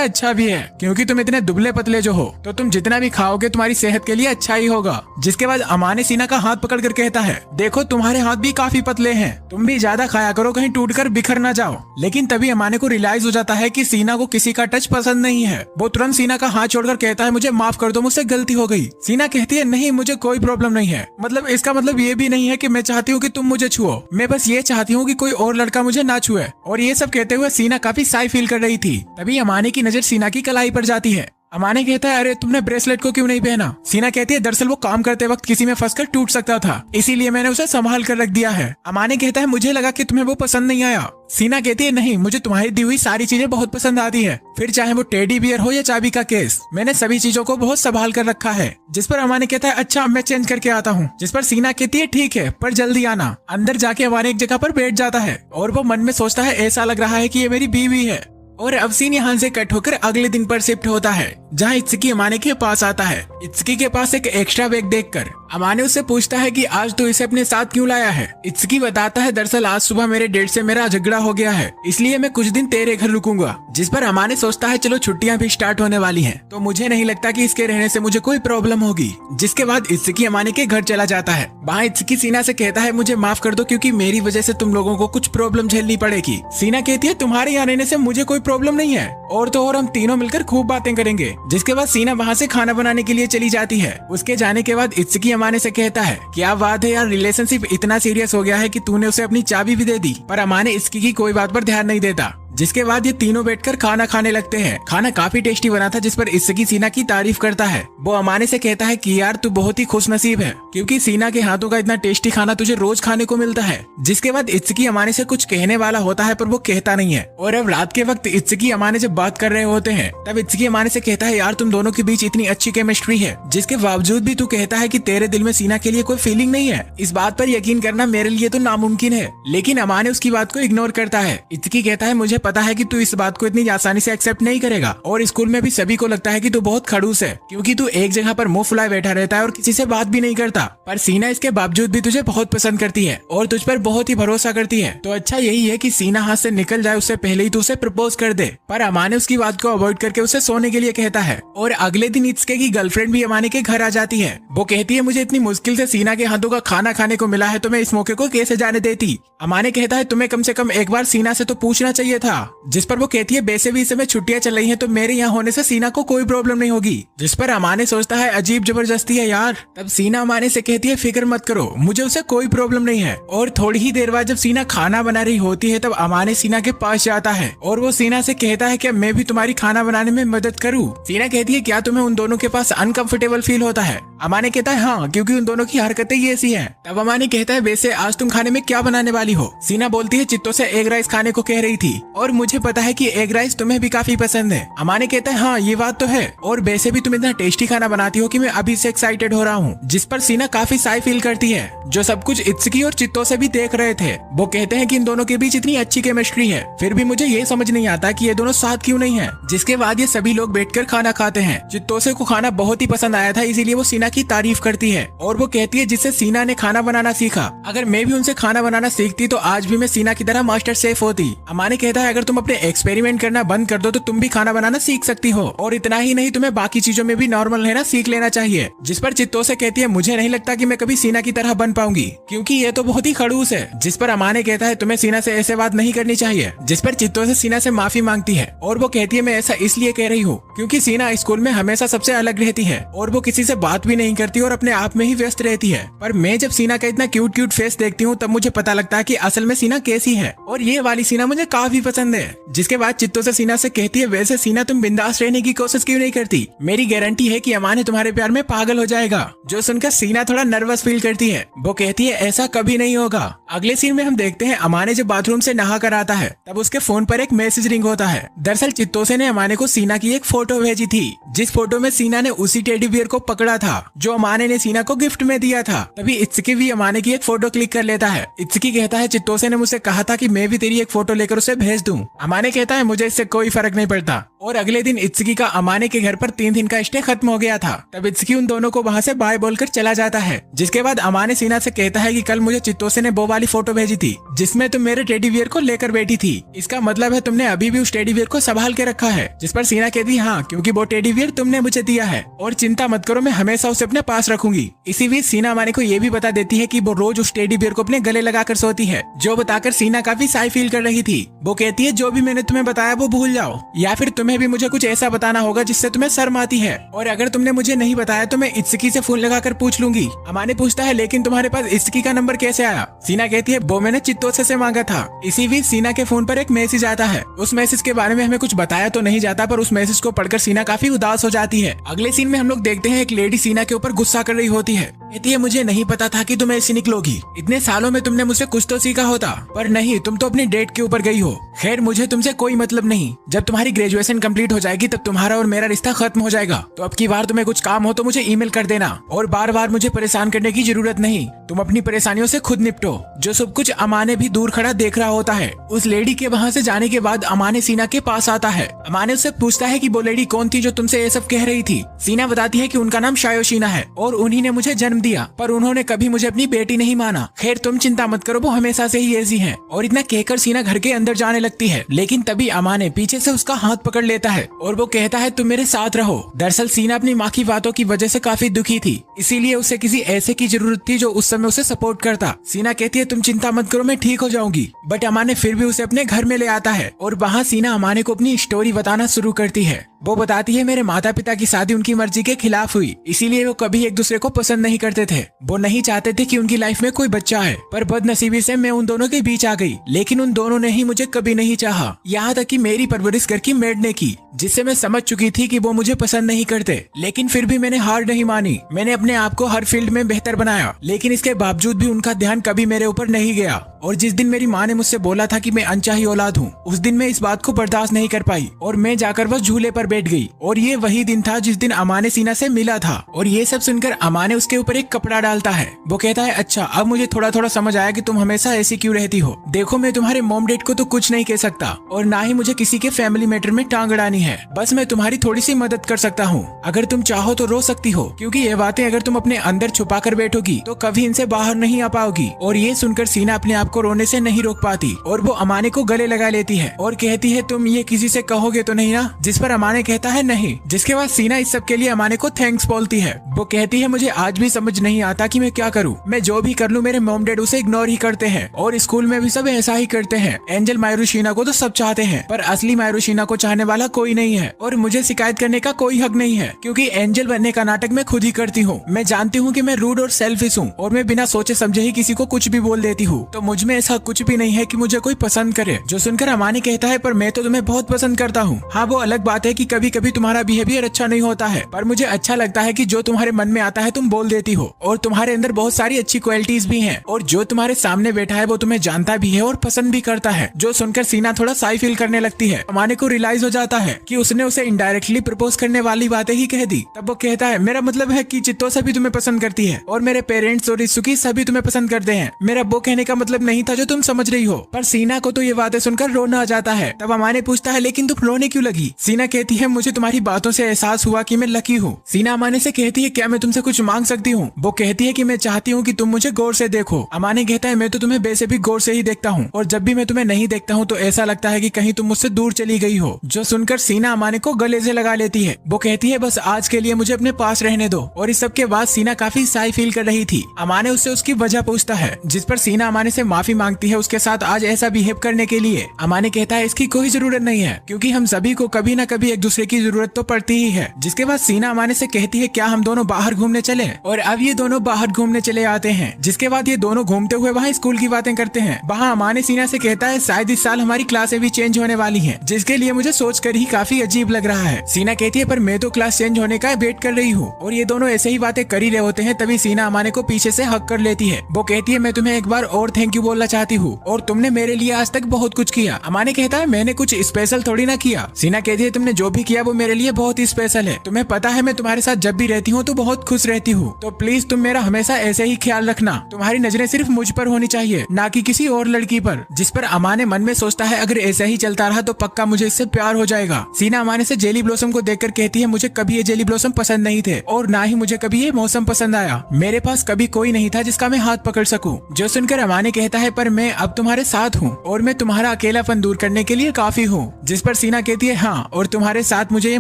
अच्छा भी है क्योंकि तुम इतने दुबले पतले जो हो तो तुम जितना भी खाओगे तुम्हारी सेहत के लिए अच्छा ही होगा। जिसके बाद अमाने सीना का हाथ पकड़ कर कहता है देखो तुम्हारे हाथ भी काफी पतले हैं, तुम भी ज्यादा खाया करो कहीं टूट कर बिखर ना जाओ। लेकिन तभी अमाने को रियलाइज हो जाता है कि सीना को किसी का टच पसंद नहीं है। वो तुरंत सीना का हाथ छोड़कर कहता है मुझे माफ कर दो, मुझसे गलती हो गई। सीना कहती है नहीं मुझे कोई प्रॉब्लम नहीं है, मतलब इसका मतलब ये भी नहीं है कि मैं चाहती हूँ कि तुम मुझे छुओ, मैं बस ये चाहती हूँ कि कोई और लड़का मुझे ना छुए। और ये सब कहते हुए सीना काफी शाय फील कर रही थी। तभी अमाने की नजर सीना की कलाई पर जाती है। अमाने कहता है अरे तुमने ब्रेसलेट को क्यों नहीं पहना। सीना कहती है दरअसल वो काम करते वक्त किसी में फंसकर टूट सकता था, इसीलिए मैंने उसे संभाल कर रख दिया है। अमाने कहता है मुझे लगा कि तुम्हें वो पसंद नहीं आया। सीना कहती है नहीं, मुझे तुम्हारी दी हुई सारी चीजें बहुत पसंद आती है, फिर चाहे वो टेडी बियर हो या चाबी का केस, मैंने सभी चीजों को बहुत संभाल कर रखा है। जिस पर अमाने कहता है अच्छा मैं चेंज करके आता हूँ। जिस पर सीना कहती है ठीक है पर जल्दी आना। अंदर जाके अमाने एक जगह पर बैठ जाता है और वो मन में सोचता है ऐसा लग रहा है कि ये मेरी बीवी है। और अब सीन यहाँ से कट होकर अगले दिन पर शिफ्ट होता है जहाँ इत्सुकी अमाने के पास आता है। इत्सुकी के पास एक एक्स्ट्रा बैग देखकर अमाने उससे पूछता है कि आज तो इसे अपने साथ क्यों लाया है। इत्सुकी बताता है दरअसल आज सुबह मेरे डैड से मेरा झगड़ा हो गया है, इसलिए मैं कुछ दिन तेरे घर रुकूंगा। जिस पर अमाने सोचता है चलो छुट्टियां भी स्टार्ट होने वाली हैं, तो मुझे नहीं लगता कि इसके रहने से मुझे कोई प्रॉब्लम होगी। जिसके बाद इत्सुकी अमाने के घर चला जाता है। वहाँ इत्सुकी सीना से कहता है मुझे माफ कर दो क्योंकि मेरी वजह से तुम लोगों को कुछ प्रॉब्लम झेलनी पड़ेगी। सीना कहती है तुम्हारे यहाँ रहने से मुझे कोई प्रॉब्लम नहीं है, और तो और हम तीनों मिलकर खूब बातें करेंगे। जिसके बाद सीना वहाँ से खाना बनाने के लिए चली जाती है। उसके जाने के बाद इत्सुकी अमाने से कहता है क्या बात है यार, रिलेशनशिप इतना सीरियस हो गया है कि तूने उसे अपनी चाबी भी दे दी। पर अमाने इत्सुकी की कोई बात पर ध्यान नहीं देता। जिसके बाद ये तीनों बैठकर खाना खाने लगते हैं। खाना काफी टेस्टी बना था जिस पर इत्सुकी सीना की तारीफ करता है। वो अमाने से कहता है कि यार तू बहुत ही खुश नसीब है क्योंकि सीना के हाथों का इतना टेस्टी खाना तुझे रोज खाने को मिलता है। जिसके बाद इत्सुकी अमाने से कुछ कहने वाला होता है पर वो कहता नहीं है। और अब रात के वक्त इत्सुकी अमाने जब बात कर रहे होते हैं तब इत्सुकी अमाने से कहता है यार तुम दोनों के बीच इतनी अच्छी केमिस्ट्री है, जिसके बावजूद भी तू कहता है कि तेरे दिल में सीना के लिए कोई फीलिंग नहीं है। इस बात पर यकीन करना मेरे लिए तो नामुमकिन है। लेकिन अमाने उसकी बात को इग्नोर करता है। इत्सुकी कहता है मुझे पता है कि तू इस बात को इतनी आसानी से एक्सेप्ट नहीं करेगा, और स्कूल में भी सभी को लगता है कि तू बहुत खड़ूस है क्योंकि तू एक जगह पर मुंह फुलाए बैठा रहता है और किसी से बात भी नहीं करता। पर सीना इसके बावजूद भी तुझे बहुत पसंद करती है और तुझ पर बहुत ही भरोसा करती है। तो अच्छा यही है कि सीना हाथ से निकल जाए उससे पहले ही तू उसे प्रपोज कर दे। पर अमाने उसकी बात को अवॉइड करके उसे सोने के लिए कहता है। और अगले दिन इत्सुकी की गर्लफ्रेंड भी अमाने के घर आ जाती है। वो कहती है मुझे इतनी मुश्किल से सीना के हाथों का खाना खाने को मिला है तो मैं इस मौके को कैसे जाने देती। अमाने कहता है तुम्हें कम से कम एक बार सीना से तो पूछना चाहिए था था, जिस पर वो कहती है वैसे भी इस समय छुट्टियां चल रही हैं तो मेरे यहाँ होने से सीना को कोई प्रॉब्लम नहीं होगी। जिस पर अमाने सोचता है अजीब जबरदस्ती है यार। तब सीना अमाने से कहती है फिक्र मत करो, मुझे उसे कोई प्रॉब्लम नहीं है। और थोड़ी ही देर बाद जब सीना खाना बना रही होती है तब अमाने सीना के पास जाता है और वो सीना से कहता है कि मैं भी तुम्हारी खाना बनाने में मदद करूँ। सीना कहती है क्या तुम्हें उन दोनों के पास अनकंफर्टेबल फील होता है? अमाने कहता है हाँ, क्योंकि उन दोनों की हरकतें ये ऐसी हैं। तब अमाने कहता है वैसे आज तुम खाने में क्या बनाने वाली हो? सीना बोलती है चित्तों से एग राइस खाने को कह रही थी और मुझे पता है कि एग राइस तुम्हें भी काफी पसंद है। अमाने कहता है हाँ ये बात तो है, और वैसे भी तुम इतना टेस्टी खाना बनाती हो कि मैं अभी से एक्साइटेड हो रहा हूँ। जिस पर सीना काफी साई फील करती है, जो सब कुछ इत्सुकी और चित्तों से भी देख रहे थे। वो कहते हैं कि इन दोनों के बीच इतनी अच्छी केमिस्ट्री है, फिर भी मुझे ये समझ नहीं आता कि ये दोनों साथ क्यों नहीं है। जिसके बाद ये सभी लोग बैठकर खाना खाते हैं। चित्तोसे को खाना बहुत ही पसंद आया था, इसीलिए वो सीना की तारीफ करती है और वो कहती है जिससे सीना ने खाना बनाना सीखा, अगर मैं भी उनसे खाना बनाना सीखती तो आज भी मैं सीना की तरह मास्टर शेफ होती। अमाने कहता है अगर तुम अपने एक्सपेरिमेंट करना बंद कर दो तो तुम भी खाना बनाना सीख सकती हो, और इतना ही नहीं तुम्हें बाकी चीजों में भी नॉर्मल रहना सीख लेना चाहिए। जिस पर चित्तोसे कहती है मुझे नहीं लगता कि मैं कभी सीना की तरह बन पाऊंगी, क्योंकि ये तो बहुत ही खड़ूस है। जिस पर अमाने कहता है तुम्हें सीना से ऐसे बात नहीं करनी चाहिए। जिस पर चित्तोसे सीना से माफी मांगती है और वो कहती है मैं ऐसा इसलिए कह रही हूँ क्योंकि सीना स्कूल में हमेशा सबसे अलग रहती है और वो किसी से बात भी नहीं करती और अपने आप में ही व्यस्त रहती है। पर मैं जब सीना का इतना क्यूट क्यूट फेस देखती हूँ तब मुझे पता लगता है कि असल में सीना कैसी है, और ये वाली सीना मुझे काफी पसंद है। जिसके बाद चित्तोसे सीना से कहती है वैसे सीना तुम बिंदास रहने की कोशिश क्यों नहीं करती? मेरी गारंटी है कि अमाने तुम्हारे प्यार में पागल हो जाएगा। जो सुनकर सीना थोड़ा नर्वस फील करती है। वो कहती है ऐसा कभी नहीं होगा। अगले सीन में हम देखते हैं अमाने जब बाथरूम से नहा कर आता है तब उसके फोन पर एक मैसेज रिंग होता है। दरअसल चित्तोसे ने अमाने को सीना की एक फोटो भेजी थी, जिस फोटो में सीना ने उसी टेडी बियर को पकड़ा था जो अमाने ने सीना को गिफ्ट में दिया था। तभी इत्सुकी भी अमाने की एक फोटो क्लिक कर लेता है। इत्सुकी कहता है चित्तोसे ने मुझसे कहा था कि मैं भी तेरी एक फोटो लेकर उसे भेज दूं। अमाने कहता है मुझे इससे कोई फर्क नहीं पड़ता। और अगले दिन इत्सुकी का अमाने के घर पर 3 दिन का स्टे खत्म हो गया था। तब इत्सुकी उन दोनों को वहाँ से बाय बोलकर चला जाता है। जिसके बाद अमाने सीना से कहता है कि कल मुझे चित्तोसे ने वो वाली फोटो भेजी थी जिसमें तुम मेरे टेडी बियर को लेकर बैठी थी, इसका मतलब है तुमने अभी भी उस टेडी बियर को संभाल के रखा है। जिस पर सीना कहती है हाँ, क्योंकि वो टेडी बियर तुमने मुझे दिया है और चिंता मत करो मैं हमेशा उसे अपने पास रखूंगी। इसी बीच सीना अमाने को ये भी बता देती है कि वो रोज उस टेडी बियर को अपने गले लगाकर सोती है, जो बताकर सीना काफी साई फील कर रही थी। वो कहती है जो भी मैंने तुम्हें बताया वो भूल जाओ, या फिर तुम्हें भी मुझे कुछ ऐसा बताना होगा जिससे तुम्हें शर्म आती है, और अगर तुमने मुझे नहीं बताया तो मैं इत्सुकी से फोन लगाकर पूछ लूंगी। अमाने पूछता है लेकिन तुम्हारे पास इत्सुकी का नंबर कैसे आया? सीना कहती है वो मैंने चित्तोसे से मांगा था। इसी बीच सीना के फोन पर एक मैसेज आता है। उस मैसेज के बारे में हमें कुछ बताया तो नहीं जाता, पर उस मैसेज को पढ़कर सीना काफी उदास हो जाती है। अगले सीन में हम लोग देखते हैं एक लेडी सीना के ऊपर गुस्सा कर रही होती है। कहती है मुझे नहीं पता था कि तुम ऐसी निकलोगी, इतने सालों में तुमने मुझसे कुछ तो सीखा होता, पर नहीं, तुम तो अपनी डेट के ऊपर गई हो। खैर मुझे तुमसे कोई मतलब नहीं, जब तुम्हारी ग्रेजुएशन कंप्लीट हो जाएगी तब तुम्हारा और मेरा रिश्ता खत्म हो जाएगा। तो अब की बार तुम्हें कुछ काम हो तो मुझे ईमेल कर देना, और बार बार मुझे परेशान करने की जरूरत नहीं, तुम अपनी परेशानियों से खुद निपटो। जो सब कुछ अमाने भी दूर खड़ा देख रहा होता है। उस लेडी के वहाँ से जाने के बाद अमाने सीना के पास आता है। अमाने उससे पूछता है कि वो लेडी कौन थी जो तुमसे ये सब कह रही थी। सीना बताती है कि उनका नाम शायोशीना है और उन्हीं ने मुझे जन्म दिया, पर उन्होंने कभी मुझे अपनी बेटी नहीं माना। खैर तुम चिंता मत करो, वो हमेशा से ही ऐसी है। और इतना कहकर सीना घर के अंदर जाने लगती है, लेकिन तभी अमाने पीछे से उसका हाथ पकड़ लेता है और वो कहता है तुम मेरे साथ रहो। दरअसल सीना अपनी माँ की बातों की वजह से काफी दुखी थी, इसीलिए उसे किसी ऐसे की जरूरत थी जो उस समय उसे सपोर्ट करता। सीना कहती है तुम चिंता मत करो, मैं ठीक हो जाऊंगी। बट अमाने फिर भी उसे अपने घर में ले आता है और वहाँ सीना अमाने को अपनी स्टोरी बताना शुरू करती है। वो बताती है मेरे माता पिता की शादी उनकी मर्जी के खिलाफ हुई, इसीलिए वो कभी एक दूसरे को पसंद नहीं करते थे। वो नहीं चाहते थे कि उनकी लाइफ में कोई बच्चा है, पर बदनसीबी से मैं उन दोनों के बीच आ गई। लेकिन उन दोनों ने ही मुझे कभी नहीं चाहा, यहाँ तक कि मेरी परवरिश घर की मेड ने की, जिससे मैं समझ चुकी थी कि वो मुझे पसंद नहीं करते। लेकिन फिर भी मैंने हार नहीं मानी। मैंने अपने आप को हर फील्ड में बेहतर बनाया, लेकिन इसके बावजूद भी उनका ध्यान कभी मेरे ऊपर नहीं गया। और जिस दिन मेरी माँ ने मुझसे बोला था कि मैं अनचाही औलाद हूँ, उस दिन मैं इस बात को बर्दाश्त नहीं कर पाई और मैं जाकर बस झूले पर बैठ गई। और ये वही दिन था जिस दिन अमाने सीना से मिला था। और ये सब सुनकर अमाने उसके ऊपर एक कपड़ा डालता है। वो कहता है अच्छा, अब मुझे थोड़ा थोड़ा समझ आया कि तुम हमेशा ऐसी क्यों रहती हो। देखो मैं तुम्हारे मॉम डैड को तो कुछ नहीं कह सकता और ना ही मुझे किसी के फैमिली मैटर में टांग अड़ानी है। बस मैं तुम्हारी थोड़ी सी मदद कर सकता हूँ। अगर तुम चाहो तो रो सकती हो, क्योंकि ये बातें अगर तुम अपने अंदर छुपा कर बैठोगी तो कभी इनसे बाहर नहीं आ पाओगी। और ये सुनकर सीना अपने आप को रोने से नहीं रोक पाती और वो अमाने को गले लगा लेती है और कहती है तुम ये किसी से कहोगे तो नहीं ना। जिस पर अमाने अमाने कहता है नहीं, जिसके बाद सीना इस सब के लिए अमाने को थैंक्स बोलती है। वो कहती है मुझे आज भी समझ नहीं आता कि मैं क्या करूँ, मैं जो भी कर लूँ मेरे मॉम डैड उसे इग्नोर ही करते हैं और स्कूल में भी सब ऐसा ही करते हैं। एंजल मायरूशीना को तो सब चाहते हैं पर असली मायरूशीना को चाहने वाला कोई नहीं है और मुझे शिकायत करने का कोई हक नहीं है क्योंकि एंजल बनने का नाटक मैं खुद ही करती हूँ। मैं जानती हूँ कि मैं रूड और सेल्फिश हूँ और मैं बिना सोचे समझे ही किसी को कुछ भी बोल देती हूँ, तो मुझ में ऐसा कुछ भी नहीं है कि मुझे कोई पसंद करे। जो सुनकर अमाने कहता है पर मैं तो तुम्हें बहुत पसंद करता हूँ। हाँ वो अलग बात है कि कभी कभी तुम्हारा बिहेवियर अच्छा नहीं होता है पर मुझे अच्छा लगता है कि जो तुम्हारे मन में आता है तुम बोल देती हो और तुम्हारे अंदर बहुत सारी अच्छी क्वालिटीज भी हैं और जो तुम्हारे सामने बैठा है वो तुम्हें जानता भी है और पसंद भी करता है। जो सुनकर सीना थोड़ा साई फील करने लगती है। अमाने को रियलाइज हो जाता है कि उसने उसे इनडायरेक्टली प्रपोज करने वाली बातें ही कह दी। तब वो कहता है मेरा मतलब है कि चित्तो सभी तुम्हें पसंद करती है और मेरे पेरेंट्स और इत्सुकी सभी तुम्हें पसंद करते हैं। मेरा वो कहने का मतलब नहीं था जो तुम समझ रही हो। पर सीना को तो ये बातें सुनकर रोना आ जाता है। तब अमाने पूछता है लेकिन तुम रोने क्यों लगी? सीना कहती है मुझे तुम्हारी बातों से एहसास हुआ कि मैं लकी हूँ। सीना अमाने से कहती है क्या मैं तुमसे कुछ मांग सकती हूँ? वो कहती है कि मैं चाहती हूँ कि तुम मुझे गौर से देखो। अमाने कहता है मैं तो तुम्हें वैसे भी गौर से ही देखता हूँ और जब भी मैं तुम्हें नहीं देखता हूँ तो ऐसा लगता है कि कहीं तुम मुझसे दूर चली गई हो। जो सुनकर सीना अमाने को गले से लगा लेती है। वो कहती है बस आज के लिए मुझे अपने पास रहने दो। और इस सब के बाद सीना काफी साई फील कर रही थी। अमाने उससे उसकी वजह पूछता है जिस पर सीना अमाने से माफी मांगती है उसके साथ आज ऐसा बिहेव करने के लिए। अमाने कहता है इसकी कोई जरूरत नहीं है क्योंकि हम सभी को कभी न कभी एक दूसरे की जरूरत तो पड़ती ही है। जिसके बाद सीना अमाने से कहती है क्या हम दोनों बाहर घूमने चले? और अब ये दोनों बाहर घूमने चले आते हैं। जिसके बाद ये दोनों घूमते हुए वहाँ स्कूल की बातें करते हैं। वहाँ अमाने सीना से कहता है शायद इस साल हमारी क्लासें भी चेंज होने वाली हैं, जिसके लिए मुझे सोचकर ही काफी अजीब लग रहा है। सीना कहती है पर मैं तो क्लास चेंज होने का वेट कर रही हूँ। और ये दोनों ऐसे ही बातें कर ही रहे होते हैं तभी सीना अमाने को पीछे से हक कर लेती है। वो कहती है मैं तुम्हें एक बार और थैंक यू बोलना चाहती हूँ और तुमने मेरे लिए आज तक बहुत कुछ किया। अमाने कहता है मैंने कुछ स्पेशल थोड़ी ना किया। सीना कहती है तुमने जो भी किया वो मेरे लिए बहुत ही स्पेशल है। तुम्हें पता है मैं तुम्हारे साथ जब भी रहती हूँ तो बहुत खुश रहती हूँ, तो प्लीज तुम मेरा हमेशा ऐसे ही ख्याल रखना। तुम्हारी नजरें सिर्फ मुझ पर होनी चाहिए ना कि किसी और लड़की पर। जिस पर अमाने मन में सोचता है अगर ऐसा ही चलता रहा तो पक्का मुझे इससे प्यार हो जाएगा। सीना अमाने से जेली ब्लॉसम को देखकर कहती है मुझे कभी ये जेली ब्लॉसम पसंद नहीं थे और ना ही मुझे कभी ये मौसम पसंद आया। मेरे पास कभी कोई नहीं था जिसका मैं हाथ पकड़ सकूं। जो सुनकर अमाने कहता है पर मैं अब तुम्हारे साथ हूँ और मैं तुम्हारा अकेलापन दूर करने के लिए काफी हूँ। जिस पर सीना कहती है हाँ और तुम्हारे साथ मुझे ये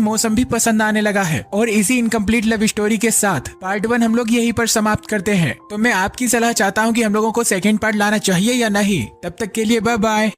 मौसम भी पसंद आने लगा है। और इसी इनकम्प्लीट लव स्टोरी के साथ पार्ट 1 हम लोग यहीं पर समाप्त करते हैं। तो मैं आपकी सलाह चाहता हूँ कि हम लोगों को सेकंड पार्ट लाना चाहिए या नहीं। तब तक के लिए बाय बाय।